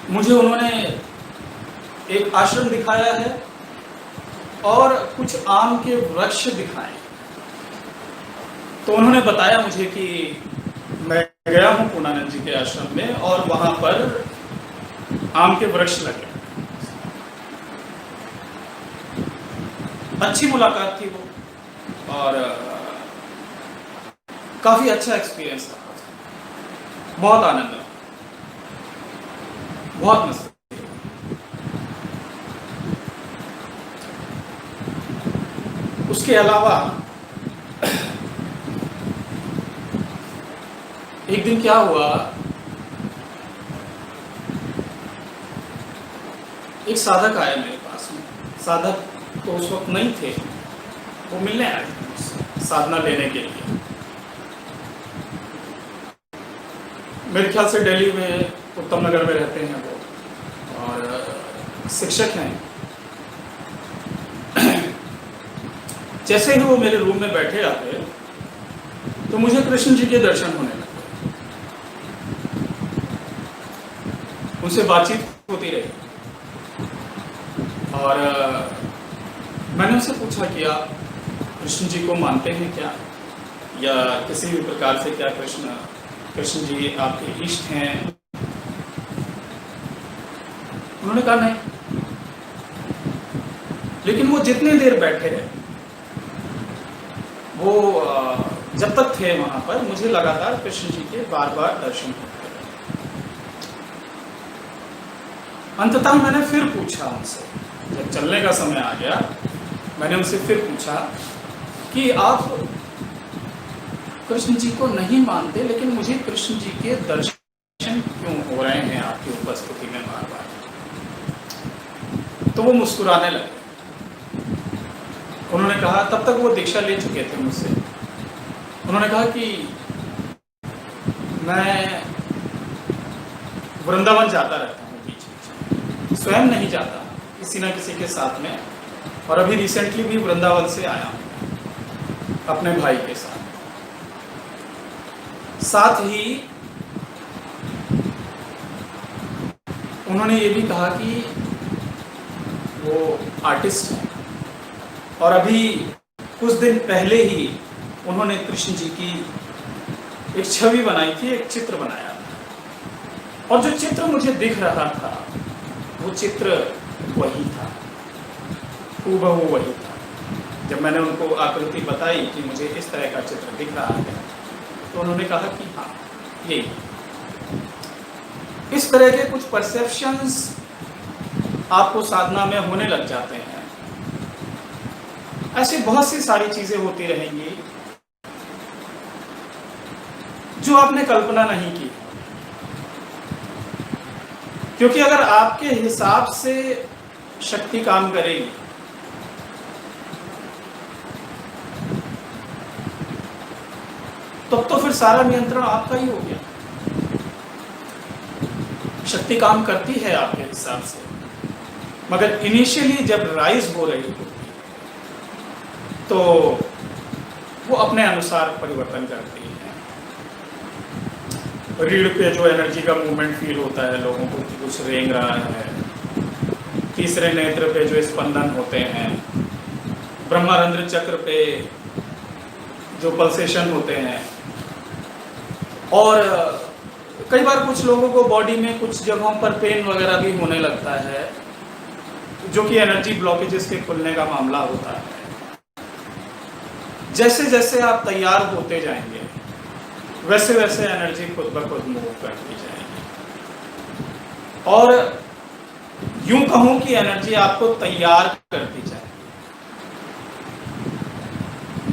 मुझे उन्होंने एक आश्रम दिखाया है और कुछ आम के वृक्ष दिखाए। तो उन्होंने बताया मुझे कि मैं गया हूं पूर्णानंद जी के आश्रम में और वहां पर आम के वृक्ष लगे। अच्छी मुलाकात थी वो, और काफी अच्छा एक्सपीरियंस रहा। बहुत आनंद आया, बहुत मस्त। उसके अलावा एक दिन क्या हुआ, एक साधक आया मेरे पास में। साधक तो उस वक्त नहीं थे, वो मिलने आए थे साधना लेने के लिए। मेरे ख्याल से दिल्ली में उत्तम नगर में रहते हैं वो, और शिक्षक हैं। जैसे ही वो मेरे रूम में बैठे आते तो मुझे कृष्ण जी के दर्शन होने लगे। उनसे बातचीत होती रही, और मैंने उनसे पूछा कि आप कृष्ण जी को मानते हैं क्या, या किसी भी प्रकार से क्या कृष्ण जी आपके इष्ट हैं? उन्होंने कहा नहीं। लेकिन वो जितनी देर बैठे रहे, वो जब तक थे वहां पर, मुझे लगातार कृष्ण जी के बार बार दर्शन होते रहे। अंततः मैंने फिर पूछा उनसे, जब चलने का समय आ गया, मैंने उनसे फिर पूछा कि आप कृष्ण जी को नहीं मानते, लेकिन मुझे कृष्ण जी के दर्शन क्यों हो रहे हैं आपकी उपस्थिति में बार बार? तो वो मुस्कुराने लगे। उन्होंने कहा, तब तक वो दीक्षा ले चुके थे मुझसे, उन्होंने कहा कि मैं वृंदावन जाता रहता हूँ बीच बीच, स्वयं नहीं जाता, किसी न किसी के साथ में। और अभी रिसेंटली भी वृंदावन से आया हूँ अपने भाई के साथ। साथ ही उन्होंने ये भी कहा कि वो आर्टिस्ट हैं, और अभी कुछ दिन पहले ही उन्होंने कृष्ण जी की एक छवि बनाई थी, एक चित्र बनाया था। और जो चित्र मुझे दिख रहा था, वो चित्र वही था, हूबहू वही था। जब मैंने उनको आकृति बताई कि मुझे इस तरह का चित्र दिख रहा है, तो उन्होंने कहा कि हाँ यही। इस तरह के कुछ परसेप्शंस आपको साधना में होने लग जाते हैं। ऐसी बहुत सी सारी चीजें होती रहेंगी जो आपने कल्पना नहीं की, क्योंकि अगर आपके हिसाब से शक्ति काम करेगी तो फिर सारा नियंत्रण आपका ही हो गया। शक्ति काम करती है आपके हिसाब से, मगर इनिशियली जब राइज हो रही होती है, तो वो अपने अनुसार परिवर्तन करती है। रीढ़ पे जो एनर्जी का मूवमेंट फील होता है लोगों को कि कुछ रेंग रहा है, तीसरे नेत्र पे जो स्पंदन होते हैं, ब्रह्मारंध्र चक्र पे जो पल्सेशन होते हैं, और कई बार कुछ लोगों को बॉडी में कुछ जगहों पर पेन वगैरह भी होने लगता है, जो कि एनर्जी ब्लॉकेजेस के खुलने का मामला होता है। जैसे जैसे आप तैयार होते जाएंगे वैसे वैसे एनर्जी खुद ब खुद मूव करती जाएगी, और यूं कहूं कि एनर्जी आपको तैयार करती जाएगी।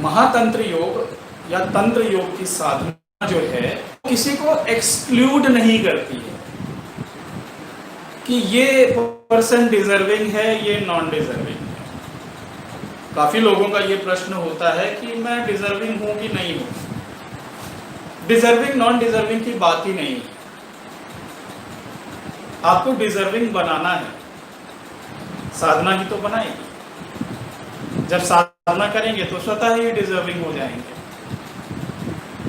महातंत्र योग या तंत्र योग की साधना जो है किसी को एक्सक्लूड नहीं करती है कि ये पर्सन डिजर्विंग है, ये नॉन डिजर्विंग है। काफी लोगों का ये प्रश्न होता है कि मैं डिजर्विंग हूं कि नहीं हूं। डिजर्विंग नॉन डिजर्विंग की बात ही नहीं है। आपको डिजर्विंग बनाना है, साधना ही तो बनाएगी। जब साधना करेंगे तो स्वतः ही डिजर्विंग हो जाएंगे।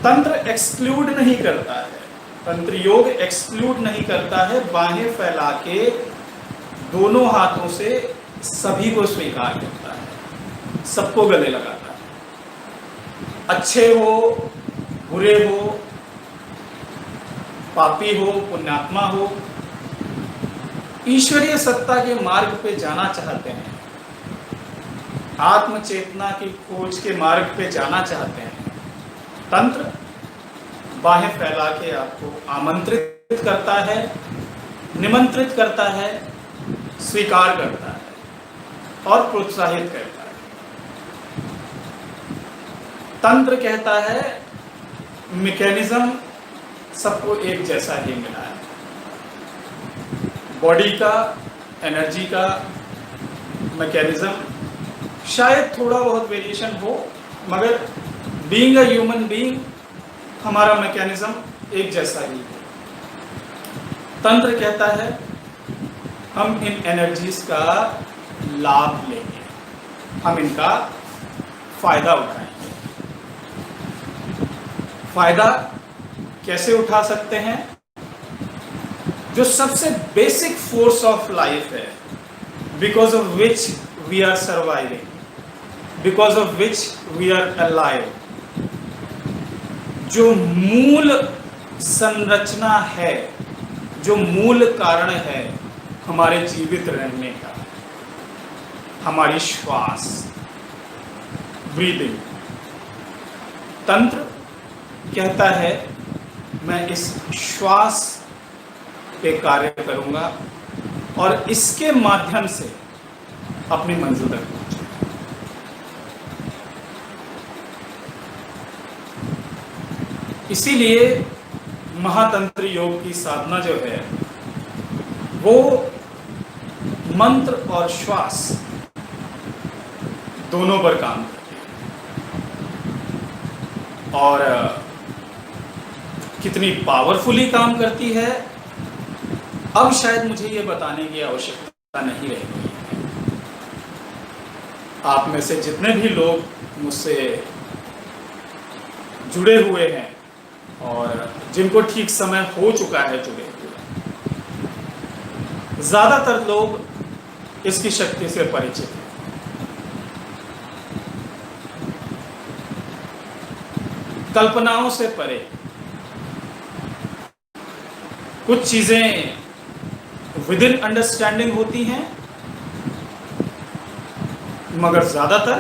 तंत्र एक्सक्लूड नहीं करता है, तंत्र योग एक्सक्लूड नहीं करता है। बाहें फैला के दोनों हाथों से सभी को स्वीकार करता है, सबको गले लगाता है। अच्छे हो, बुरे हो, पापी हो, पुण्यात्मा हो, ईश्वरीय सत्ता के मार्ग पे जाना चाहते हैं, आत्म चेतना की खोज के मार्ग पे जाना चाहते हैं, तंत्र बाहें फैला के आपको आमंत्रित करता है, निमंत्रित करता है, स्वीकार करता है और प्रोत्साहित करता है। तंत्र कहता है मैकेनिज्म सबको एक जैसा ही मिला है। बॉडी का, एनर्जी का मैकेनिज्म शायद थोड़ा बहुत वेरिएशन हो, मगर बीइंग अ ह्यूमन बीइंग हमारा मैकेनिज्म एक जैसा ही है। तंत्र कहता है हम इन एनर्जीज का लाभ लेंगे, हम इनका फायदा उठाएंगे। फायदा कैसे उठा सकते हैं? जो सबसे बेसिक फोर्स ऑफ लाइफ है, because of which we are surviving, because of which we are alive, जो मूल संरचना है, जो मूल कारण है हमारे जीवित रहने का, हमारी श्वास, ब्रीदिंग। तंत्र कहता है मैं इस श्वास पे कार्य करूंगा और इसके माध्यम से अपनी मंजिल तक पहुंचूंगा। इसीलिए महातंत्र योग की साधना जो है वो मंत्र और श्वास दोनों पर काम करती है। और कितनी पावरफुली काम करती है अब शायद मुझे ये बताने की आवश्यकता नहीं रहेगी। आप में से जितने भी लोग मुझसे जुड़े हुए हैं और जिनको ठीक समय हो चुका है जुड़े हुए, ज्यादातर लोग इसकी शक्ति से परिचित हैं। कल्पनाओं से परे कुछ चीजें विद इन अंडरस्टैंडिंग होती हैं, मगर ज्यादातर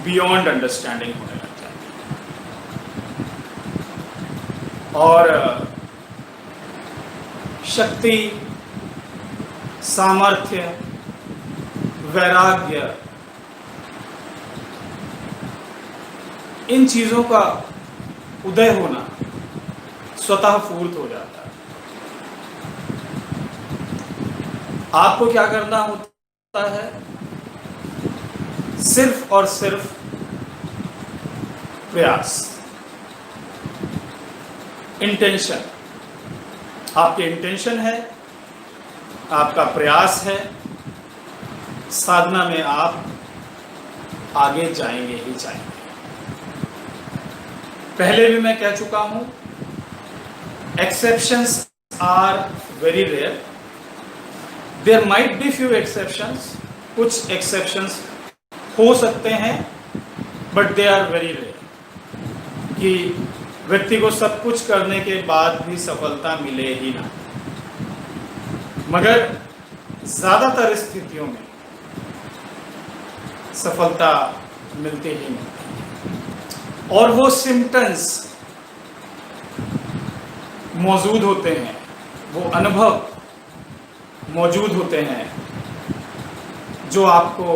बियॉन्ड अंडरस्टैंडिंग होने लग जाती है। और शक्ति, सामर्थ्य, वैराग्य, इन चीजों का उदय होना स्वतः फूर्त हो जाता है। आपको क्या करना होता है? सिर्फ और सिर्फ प्रयास, इंटेंशन। आपकी इंटेंशन है, आपका प्रयास है, साधना में आप आगे जाएंगे ही जाएंगे। पहले भी मैं कह चुका हूं, exceptions are very rare. There might be few exceptions, कुछ एक्सेप्शंस हो सकते हैं, but they are very rare, कि व्यक्ति को सब कुछ करने के बाद भी सफलता मिले ही ना। मगर ज्यादातर स्थितियों में सफलता मिलती ही नहीं, और वो सिम्टम्स मौजूद होते हैं, वो अनुभव मौजूद होते हैं जो आपको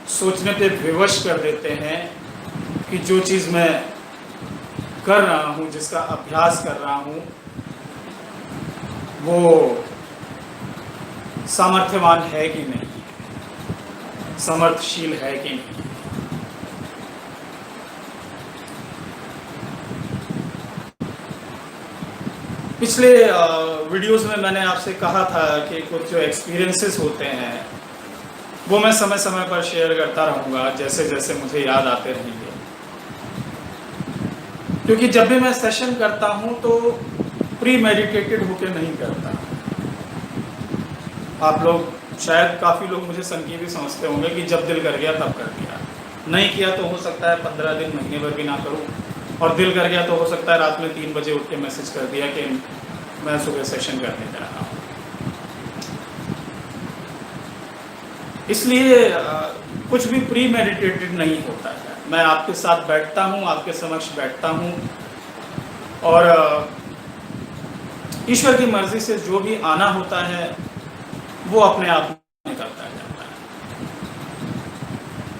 सोचने पे विवश कर देते हैं कि जो चीज़ मैं कर रहा हूँ, जिसका अभ्यास कर रहा हूँ, वो सामर्थ्यवान है कि नहीं, समर्थशील है कि नहीं। पिछले वीडियोस में मैंने आपसे कहा था कि कुछ जो एक्सपीरियंसेस होते हैं वो मैं समय समय पर शेयर करता रहूँगा, जैसे जैसे मुझे याद आते रहेंगे। क्योंकि जब भी मैं सेशन करता हूँ तो प्री मेडिटेटेड होकर नहीं करता। आप लोग शायद काफ़ी लोग मुझे संकीर्ण भी समझते होंगे कि जब दिल कर गया तब कर दिया, नहीं किया तो हो सकता है 15 दिन महीने भर भी ना करूँ, और दिल कर गया तो हो सकता है रात में 3 बजे उठ के मैसेज कर दिया कि मैं सुबह सेशन करने जा रहा हूँ। इसलिए कुछ भी प्री मेडिटेटेड नहीं होता है। मैं आपके साथ बैठता हूँ, आपके समक्ष बैठता हूँ, और ईश्वर की मर्जी से जो भी आना होता है वो अपने आप निकलता जाता है।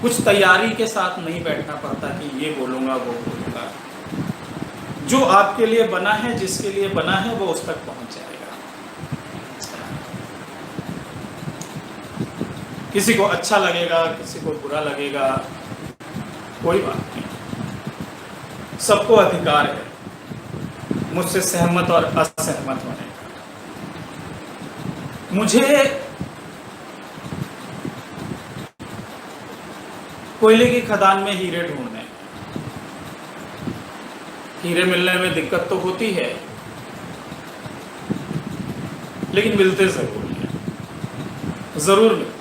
कुछ तैयारी के साथ नहीं बैठना पड़ता कि ये बोलूँगा वो बोलूँगा। जो आपके लिए बना है, जिसके लिए बना है, वो उस तक पहुँच जाएगा। किसी को अच्छा लगेगा, किसी को बुरा लगेगा, कोई बात नहीं। सबको अधिकार है मुझसे सहमत और असहमत होने का। मुझे कोयले की खदान में हीरे ढूंढने, हीरे मिलने में दिक्कत तो होती है, लेकिन मिलते जरूर हैं, जरूर मिलते।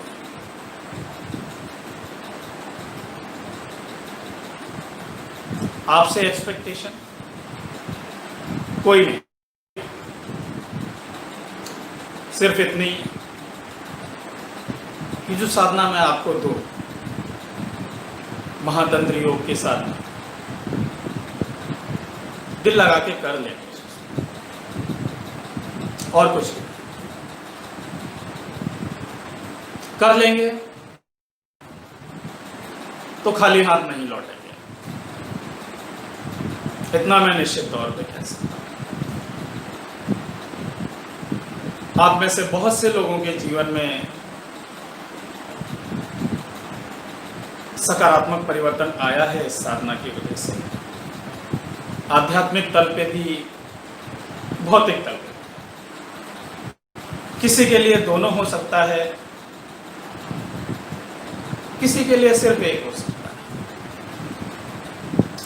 आपसे एक्सपेक्टेशन कोई नहीं, सिर्फ इतनी कि जो साधना मैं आपको दूं, महातंत्र योग के साथ दिल लगा के कर लें, और कुछ नहीं। कर लेंगे तो खाली हाथ नहीं लौटेंगे, इतना मैं निश्चित तौर पे कह सकता हूं। आप में से बहुत से लोगों के जीवन में सकारात्मक परिवर्तन आया है इस साधना की वजह से, आध्यात्मिक तल पे भी, भौतिक तल पे। किसी के लिए दोनों हो सकता है, किसी के लिए सिर्फ एक हो सकता है।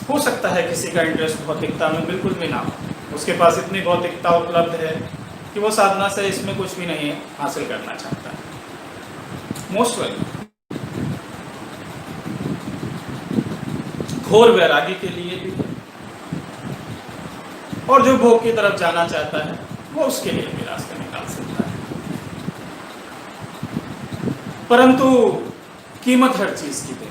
हो सकता है किसी का इंटरेस्ट भौतिकता में बिल्कुल भी ना हो, उसके पास इतनी भौतिकता उपलब्ध है कि वो साधना से इसमें कुछ भी नहीं हासिल करना चाहता है। Most welcome. घोर वैरागी के लिए भी, और जो भोग की तरफ जाना चाहता है वो उसके लिए भी रास्ते निकाल सकता है। परंतु कीमत हर चीज की दें।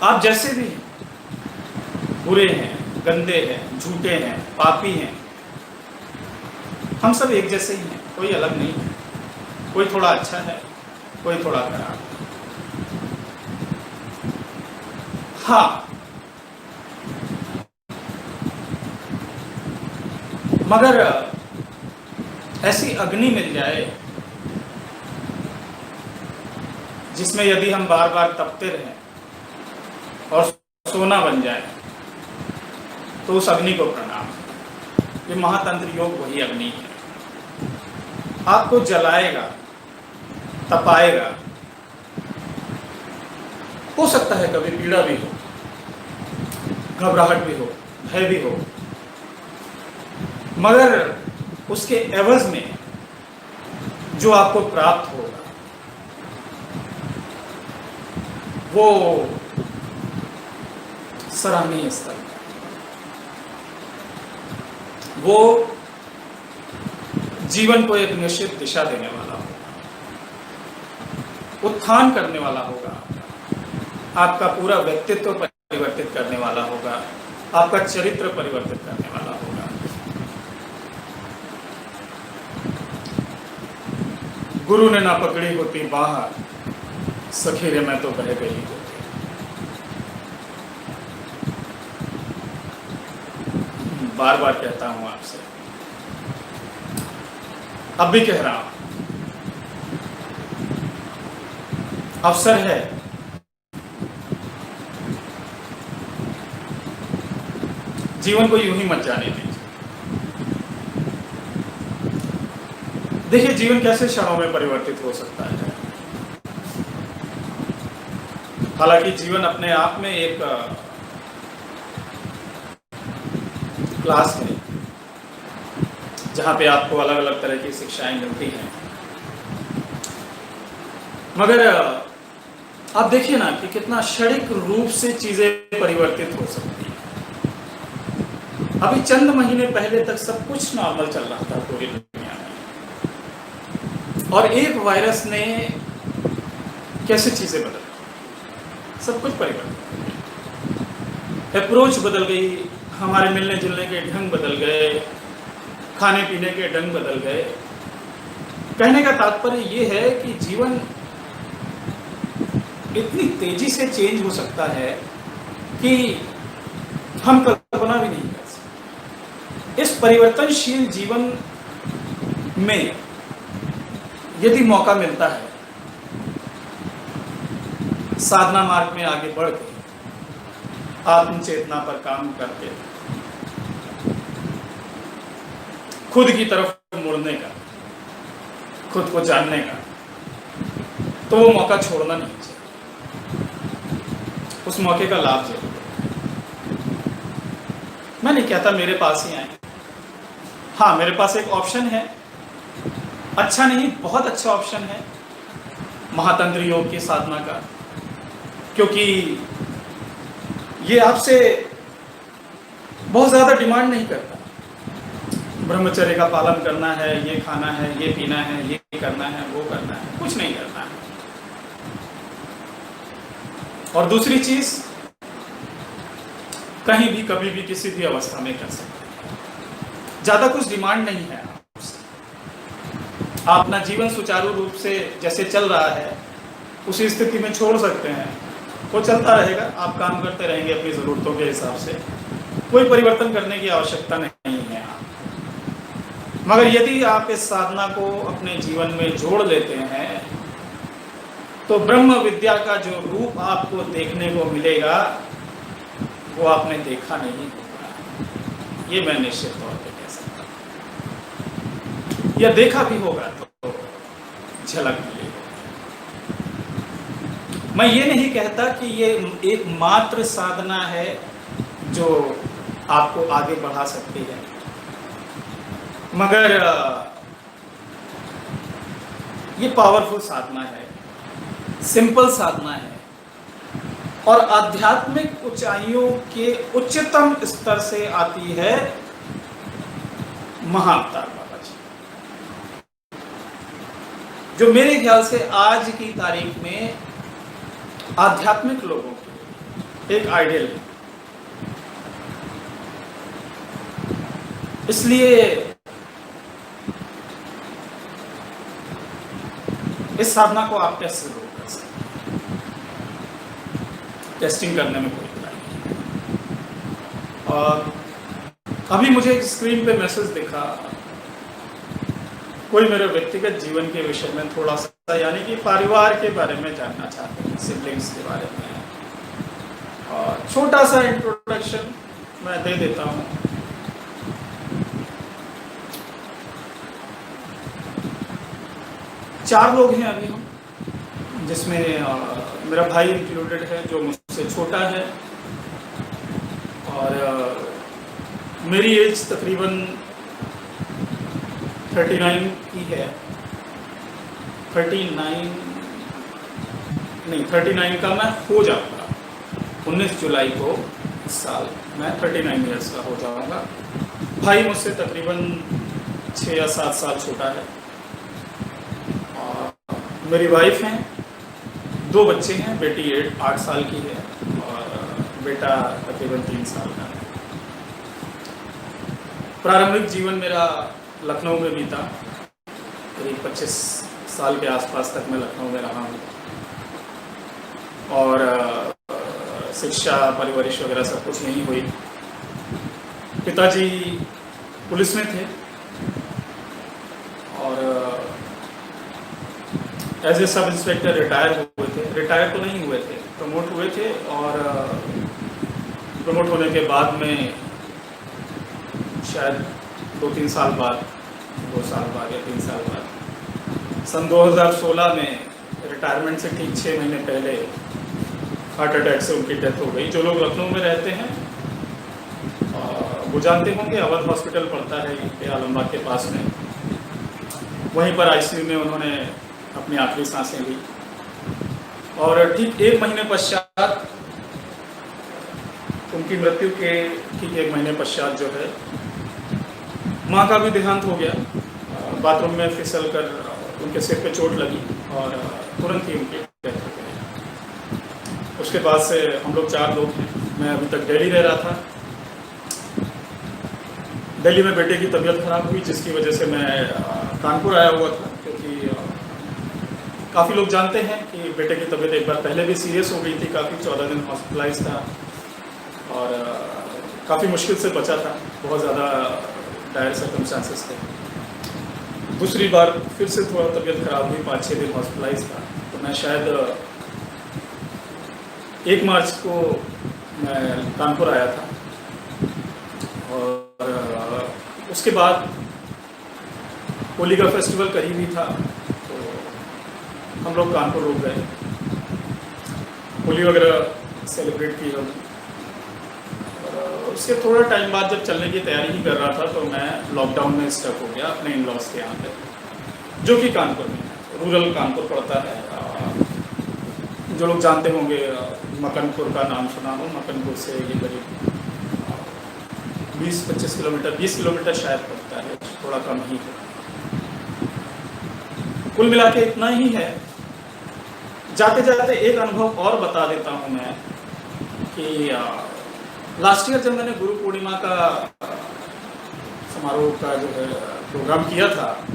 आप जैसे भी हैं, बुरे हैं, गंदे हैं, झूठे हैं, पापी हैं, हम सब एक जैसे ही हैं, कोई अलग नहीं है। कोई थोड़ा अच्छा है, कोई थोड़ा खराब है। हाँ, मगर ऐसी अग्नि मिल जाए जिसमें यदि हम बार बार तपते रहें और सोना बन जाए, तो उस अग्नि को प्रणाम। ये महातंत्र योग वही अग्नि है, आपको जलाएगा, तपाएगा, हो सकता है कभी पीड़ा भी हो, घबराहट भी हो, भय भी हो, मगर उसके एवज में जो आपको प्राप्त होगा वो सराहनीय स्तर का, वो जीवन को एक निश्चित दिशा देने वाला होगा, उत्थान करने वाला होगा, आपका पूरा व्यक्तित्व परिवर्तित करने वाला होगा, आपका चरित्र परिवर्तित करने वाला होगा। गुरु ने ना पकड़ी होती बाह, सखीरे में तो बह गई होती। बार बार कहता हूं आपसे, अब भी कह रहा हूं, अवसर है जीवन को यूं ही मत जाने दीजिए। देखिए जीवन कैसे क्षणों में परिवर्तित हो सकता है। हालांकि जीवन अपने आप में एक क्लास है जहां पे आपको अलग अलग तरह की शिक्षाएं मिलती हैं, मगर आप देखिए ना कि कितना क्षणिक रूप से चीजें परिवर्तित हो सकती हैं। अभी चंद महीने पहले तक सब कुछ नॉर्मल चल रहा था पूरी दुनिया में, और एक वायरस ने कैसे चीजें बदल, सब कुछ परिवर्तित हो गया। अप्रोच बदल गई, हमारे मिलने जुलने के ढंग बदल गए, खाने पीने के ढंग बदल गए। कहने का तात्पर्य यह है कि जीवन इतनी तेजी से चेंज हो सकता है कि हम कल्पना भी नहीं कर सकते। इस परिवर्तनशील जीवन में यदि मौका मिलता है साधना मार्ग में आगे बढ़ के, आत्मचेतना पर काम करके, खुद की तरफ मुड़ने का, खुद को जानने का, तो वो मौका छोड़ना नहीं चाहिए। उस मौके का लाभ जरूर। मैं नहीं कहता मेरे पास ही आए, हाँ मेरे पास एक ऑप्शन है, अच्छा नहीं बहुत अच्छा ऑप्शन है महातंत्र योग की साधना का, क्योंकि ये आपसे बहुत ज्यादा डिमांड नहीं करता। ब्रह्मचर्य का पालन करना है, ये खाना है, ये पीना है, ये करना है, वो करना है, कुछ नहीं करना है। और दूसरी चीज, कहीं भी कभी भी किसी भी अवस्था में कर सकते हैं। ज्यादा कुछ डिमांड नहीं है आपसे। आप अपना जीवन सुचारू रूप से जैसे चल रहा है उसी स्थिति में छोड़ सकते हैं, वो चलता रहेगा, आप काम करते रहेंगे अपनी जरूरतों के हिसाब से, कोई परिवर्तन करने की आवश्यकता नहीं है। मगर यदि आप इस साधना को अपने जीवन में जोड़ लेते हैं तो ब्रह्म विद्या का जो रूप आपको देखने को मिलेगा वो आपने देखा नहीं होगा, ये मैं निश्चित तौर पे कह सकता हूं। या देखा भी होगा तो झलक मिलेगी। मैं ये नहीं कहता कि ये एक मात्र साधना है जो आपको आगे बढ़ा सकती है, मगर ये पावरफुल साधना है, सिंपल साधना है, और आध्यात्मिक ऊंचाइयों के उच्चतम स्तर से आती है महाअवतार बाबा जी, जो मेरे ख्याल से आज की तारीख में आध्यात्मिक लोगों की एक आइडियल है। इसलिए इस साधना को आप कैसे रोक कर सकते हैं? टेस्टिंग करने में कोई बुराई नहीं। और अभी मुझे एक स्क्रीन पे मैसेज दिखा, कोई मेरे व्यक्तिगत जीवन के विषय में थोड़ा सा, यानी कि परिवार के बारे में जानना चाहते हैं, सिबलिंग्स के बारे में, और छोटा सा इंट्रोडक्शन मैं दे देता हूँ। चार लोग हैं अभी हम, जिसमें मेरा भाई इंक्लूडेड है जो मुझसे छोटा है, और मेरी एज तकरीबन 39 की है। 39 का मैं हो जाऊँगा 19 जुलाई को इस साल मैं 39 ईयर्स का हो जाऊँगा। भाई मुझसे तकरीबन 6 या 7 साल छोटा है। और मेरी वाइफ हैं, 2 बच्चे हैं, बेटी 8 साल की है और बेटा तकरीबन 3 साल का है। प्रारंभिक जीवन मेरा लखनऊ में बीता, करीब 25 साल के आसपास तक मैं लखनऊ में रहा हूँ, और शिक्षा परवरिश वगैरह सब कुछ यहीं हुई। पिताजी पुलिस में थे और as a sub inspector retire हुए थे। रिटायर तो नहीं हुए थे, प्रमोट हुए थे, और प्रमोट होने के बाद में शायद 2-3 साल बाद, 2 साल बाद या 3 साल बाद, सन 2016 में रिटायरमेंट से ठीक 6 महीने पहले हार्ट अटैक से उनकी डेथ हो गई। जो लोग लखनऊ में रहते हैं वो जानते होंगे, अवध हॉस्पिटल पड़ता है ये आलमबाग के पास में, वहीं पर आईसीयू में उन्होंने अपनी आखिरी सांसें ली। और ठीक 1 महीने पश्चात उनकी मृत्यु के ठीक 1 महीने पश्चात जो है माँ का भी देहांत हो गया। बाथरूम में फिसल कर उनके सिर पे चोट लगी और तुरंत ही उनकी डेथ हो गई। उसके बाद से हम लोग 4 लोग हैं। मैं अभी तक दिल्ली रह रहा था। दिल्ली में बेटे की तबीयत खराब हुई, जिसकी वजह से मैं कानपुर आया हुआ था, क्योंकि काफ़ी लोग जानते हैं कि बेटे की तबीयत एक बार पहले भी सीरियस हो गई थी, काफ़ी 14 दिन हॉस्पिटलाइज था और काफ़ी मुश्किल से बचा था, बहुत ज़्यादा डायर सर्कमस्टांसेस थे। दूसरी बार फिर से थोड़ा तबीयत खराब हुई, 5-6 दिन हॉस्पिटलाइज था। तो मैं शायद 1 मार्च को मैं कानपुर आया था, और उसके बाद होली का फेस्टिवल करीब ही था, तो हम लोग कानपुर रुक गए, होली वगैरह सेलिब्रेट की हम। उसके थोड़ा टाइम बाद जब चलने की तैयारी ही कर रहा था तो मैं लॉकडाउन में स्टक हो गया अपने इन लॉज के यहाँ पे, जो कि कानपुर में है, रूरल कानपुर पड़ता है। जो लोग जानते होंगे, मकनपुर का नाम सुना हो, मकनपुर से ये करीब 20-25 किलोमीटर, 20 किलोमीटर शायद पड़ता है, थोड़ा कम ही है। कुल मिला के इतना ही है। जाते जाते एक अनुभव और बता देता हूँ मैं कि लास्ट ईयर जब मैंने गुरु पूर्णिमा का समारोह का जो है प्रोग्राम किया था,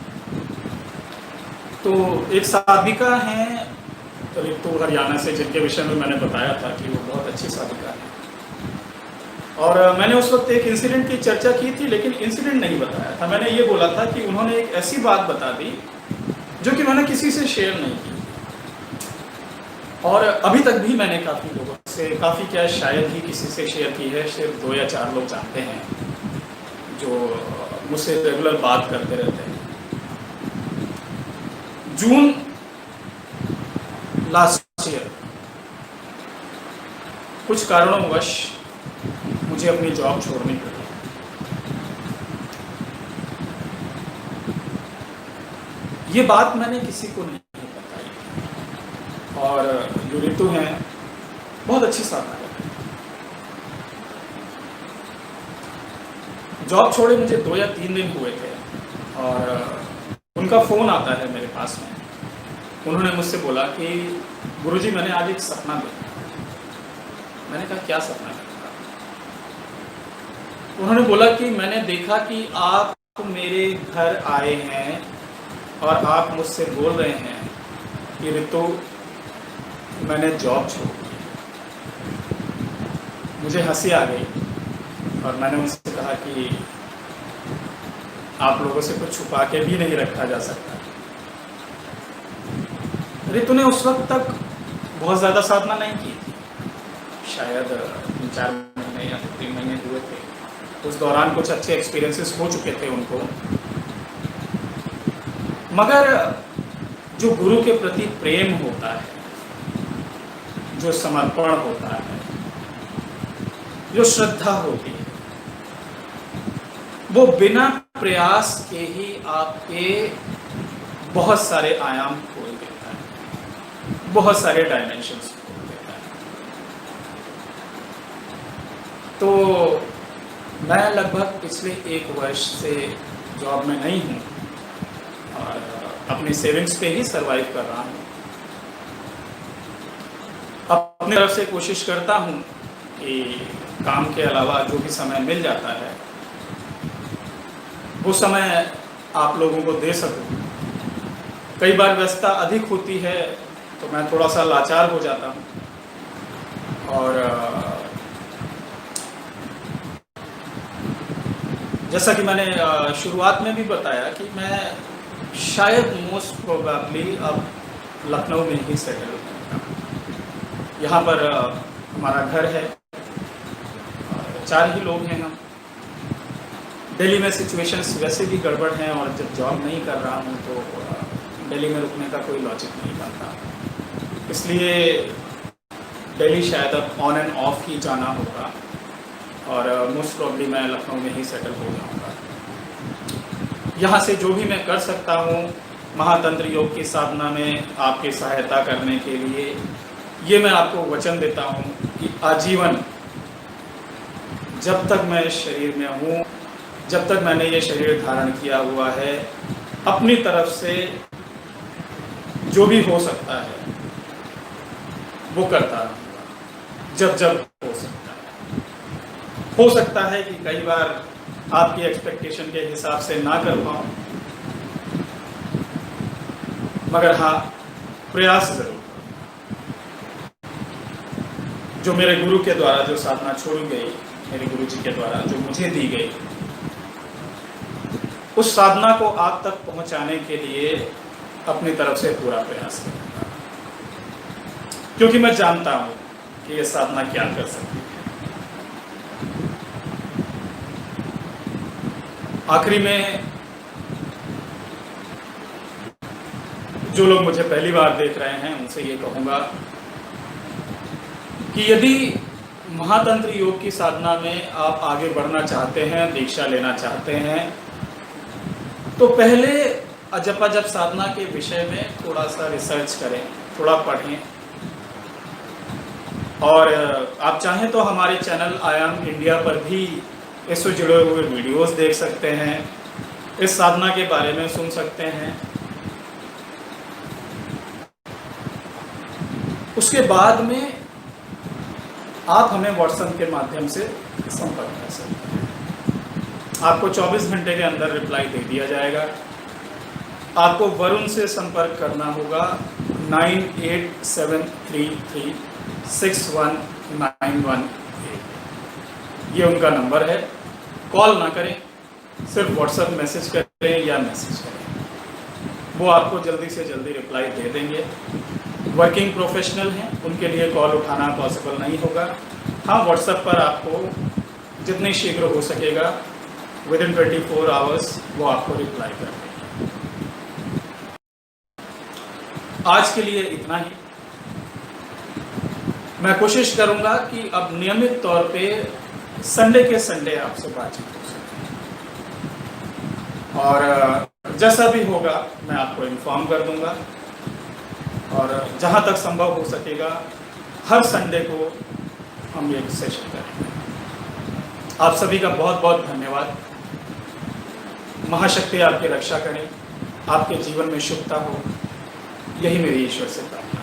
तो एक साधिका हैं तो हरियाणा से, जिनके विषय में मैंने बताया था कि वो बहुत अच्छी साधिका है, और मैंने उस वक्त एक इंसिडेंट की चर्चा की थी, लेकिन इंसिडेंट नहीं बताया था। मैंने ये बोला था कि उन्होंने एक ऐसी बात बता दी जो कि मैंने किसी से शेयर नहीं की, और अभी तक भी मैंने काफ़ी लोगों से, काफ़ी क्या शायद ही किसी से शेयर की है। सिर्फ 2 या 4 लोग जानते हैं जो मुझसे रेगुलर बात करते रहते हैं। जून लास्ट ईयर कुछ कारणोंवश मुझे अपनी जॉब छोड़नी पड़ी। ये बात मैंने किसी को नहीं बताई, और जो ऋतु हैं बहुत अच्छी साधना करते हैं। जॉब छोड़े मुझे 2 या 3 दिन हुए थे, और उनका फ़ोन आता है मेरे पास में। उन्होंने मुझसे बोला कि गुरुजी मैंने आज एक सपना देखा। मैंने कहा क्या सपना देखा? उन्होंने बोला कि मैंने देखा कि आप मेरे घर आए हैं और आप मुझसे बोल रहे हैं कि ऋतु मैंने जॉब छोड़ दी। मुझे हंसी आ गई, और मैंने उनसे कहा कि आप लोगों से कुछ छुपा के भी नहीं रखा जा सकता। ऋतु ने उस वक्त तक बहुत ज़्यादा साधना नहीं की थी, शायद 3-4 महीने या 3 महीने हुए थे। उस दौरान कुछ अच्छे एक्सपीरियंसेस हो चुके थे उनको, मगर जो गुरु के प्रति प्रेम होता है जो समर्पण होता है, जो श्रद्धा होती है, वो बिना प्रयास के ही आपके बहुत सारे आयाम खोल देता है, बहुत सारे डायमेंशंस खोल देता है। तो मैं लगभग पिछले 1 वर्ष से जॉब में नहीं हूँ और अपनी सेविंग्स पे ही सरवाइव कर रहा हूँ। अपनी तरफ से कोशिश करता हूँ कि काम के अलावा जो भी समय मिल जाता है वो समय आप लोगों को दे सकूँ। कई बार व्यस्तता अधिक होती है तो मैं थोड़ा सा लाचार हो जाता हूँ और जैसा कि मैंने शुरुआत में भी बताया कि मैं शायद मोस्ट प्रोबेबली अब लखनऊ में ही सेटल होऊंगा। यहाँ पर हमारा घर है, 4 ही लोग हैं हम। दिल्ली में सिचुएशंस वैसे भी गड़बड़ हैं और जब जॉब नहीं कर रहा हूँ तो दिल्ली में रुकने का कोई लॉजिक नहीं बनता, इसलिए दिल्ली शायद अब ऑन एंड ऑफ ही जाना होगा और मोस्ट प्रॉब्ली मैं लखनऊ में ही सेटल हो जाऊँगा। यहाँ से जो भी मैं कर सकता हूँ महातंत्र योग की साधना में आपकी सहायता करने के लिए, ये मैं आपको वचन देता हूँ कि आजीवन जब तक मैं इस शरीर में हूँ, जब तक मैंने ये शरीर धारण किया हुआ है, अपनी तरफ से जो भी हो सकता है वो करता रहूँगा, जब जब हो सकता है। हो सकता है कि कई बार आपकी एक्सपेक्टेशन के हिसाब से ना कर पाऊँ, मगर हाँ प्रयास जरूर। जो मेरे गुरु के द्वारा जो साधना छोड़ी गई, मेरे गुरु जी के द्वारा जो मुझे दी गई, उस साधना को आप तक पहुंचाने के लिए अपनी तरफ से पूरा प्रयास करूंगा, क्योंकि मैं जानता हूं कि ये साधना क्या कर सकती है। आखिरी में जो लोग मुझे पहली बार देख रहे हैं उनसे ये कहूंगा कि यदि महातंत्र योग की साधना में आप आगे बढ़ना चाहते हैं, दीक्षा लेना चाहते हैं, तो पहले अजपा जप साधना के विषय में थोड़ा सा रिसर्च करें, थोड़ा पढ़ें और आप चाहें तो हमारे चैनल आयाम इंडिया पर भी इससे जुड़े हुए वीडियोस देख सकते हैं, इस साधना के बारे में सुन सकते हैं। उसके बाद में आप हमें व्हाट्सएप के माध्यम से संपर्क कर सकते हैं। आपको 24 घंटे के अंदर रिप्लाई दे दिया जाएगा। आपको वरुण से संपर्क करना होगा 9873361918। ये उनका नंबर है। कॉल ना करें, सिर्फ व्हाट्सएप मैसेज करें या मैसेज करें, वो आपको जल्दी से जल्दी रिप्लाई दे देंगे। वर्किंग प्रोफेशनल हैं, उनके लिए कॉल उठाना पॉसिबल नहीं होगा। हाँ, व्हाट्सएप पर आपको जितनी शीघ्र हो सकेगा विदिन 24 आवर्स वो आपको रिप्लाई कर देंगे। आज के लिए इतना ही। मैं कोशिश करूंगा कि अब नियमित तौर पे संडे के संडे आपसे बातचीत हो सके और जैसा भी होगा मैं आपको इन्फॉर्म कर दूंगा और जहां तक संभव हो सकेगा हर संडे को हम एक सेशन करेंगे। आप सभी का बहुत बहुत धन्यवाद। महाशक्ति आपकी रक्षा करें, आपके जीवन में शुभता हो, यही मेरी ईश्वर से प्रार्थना।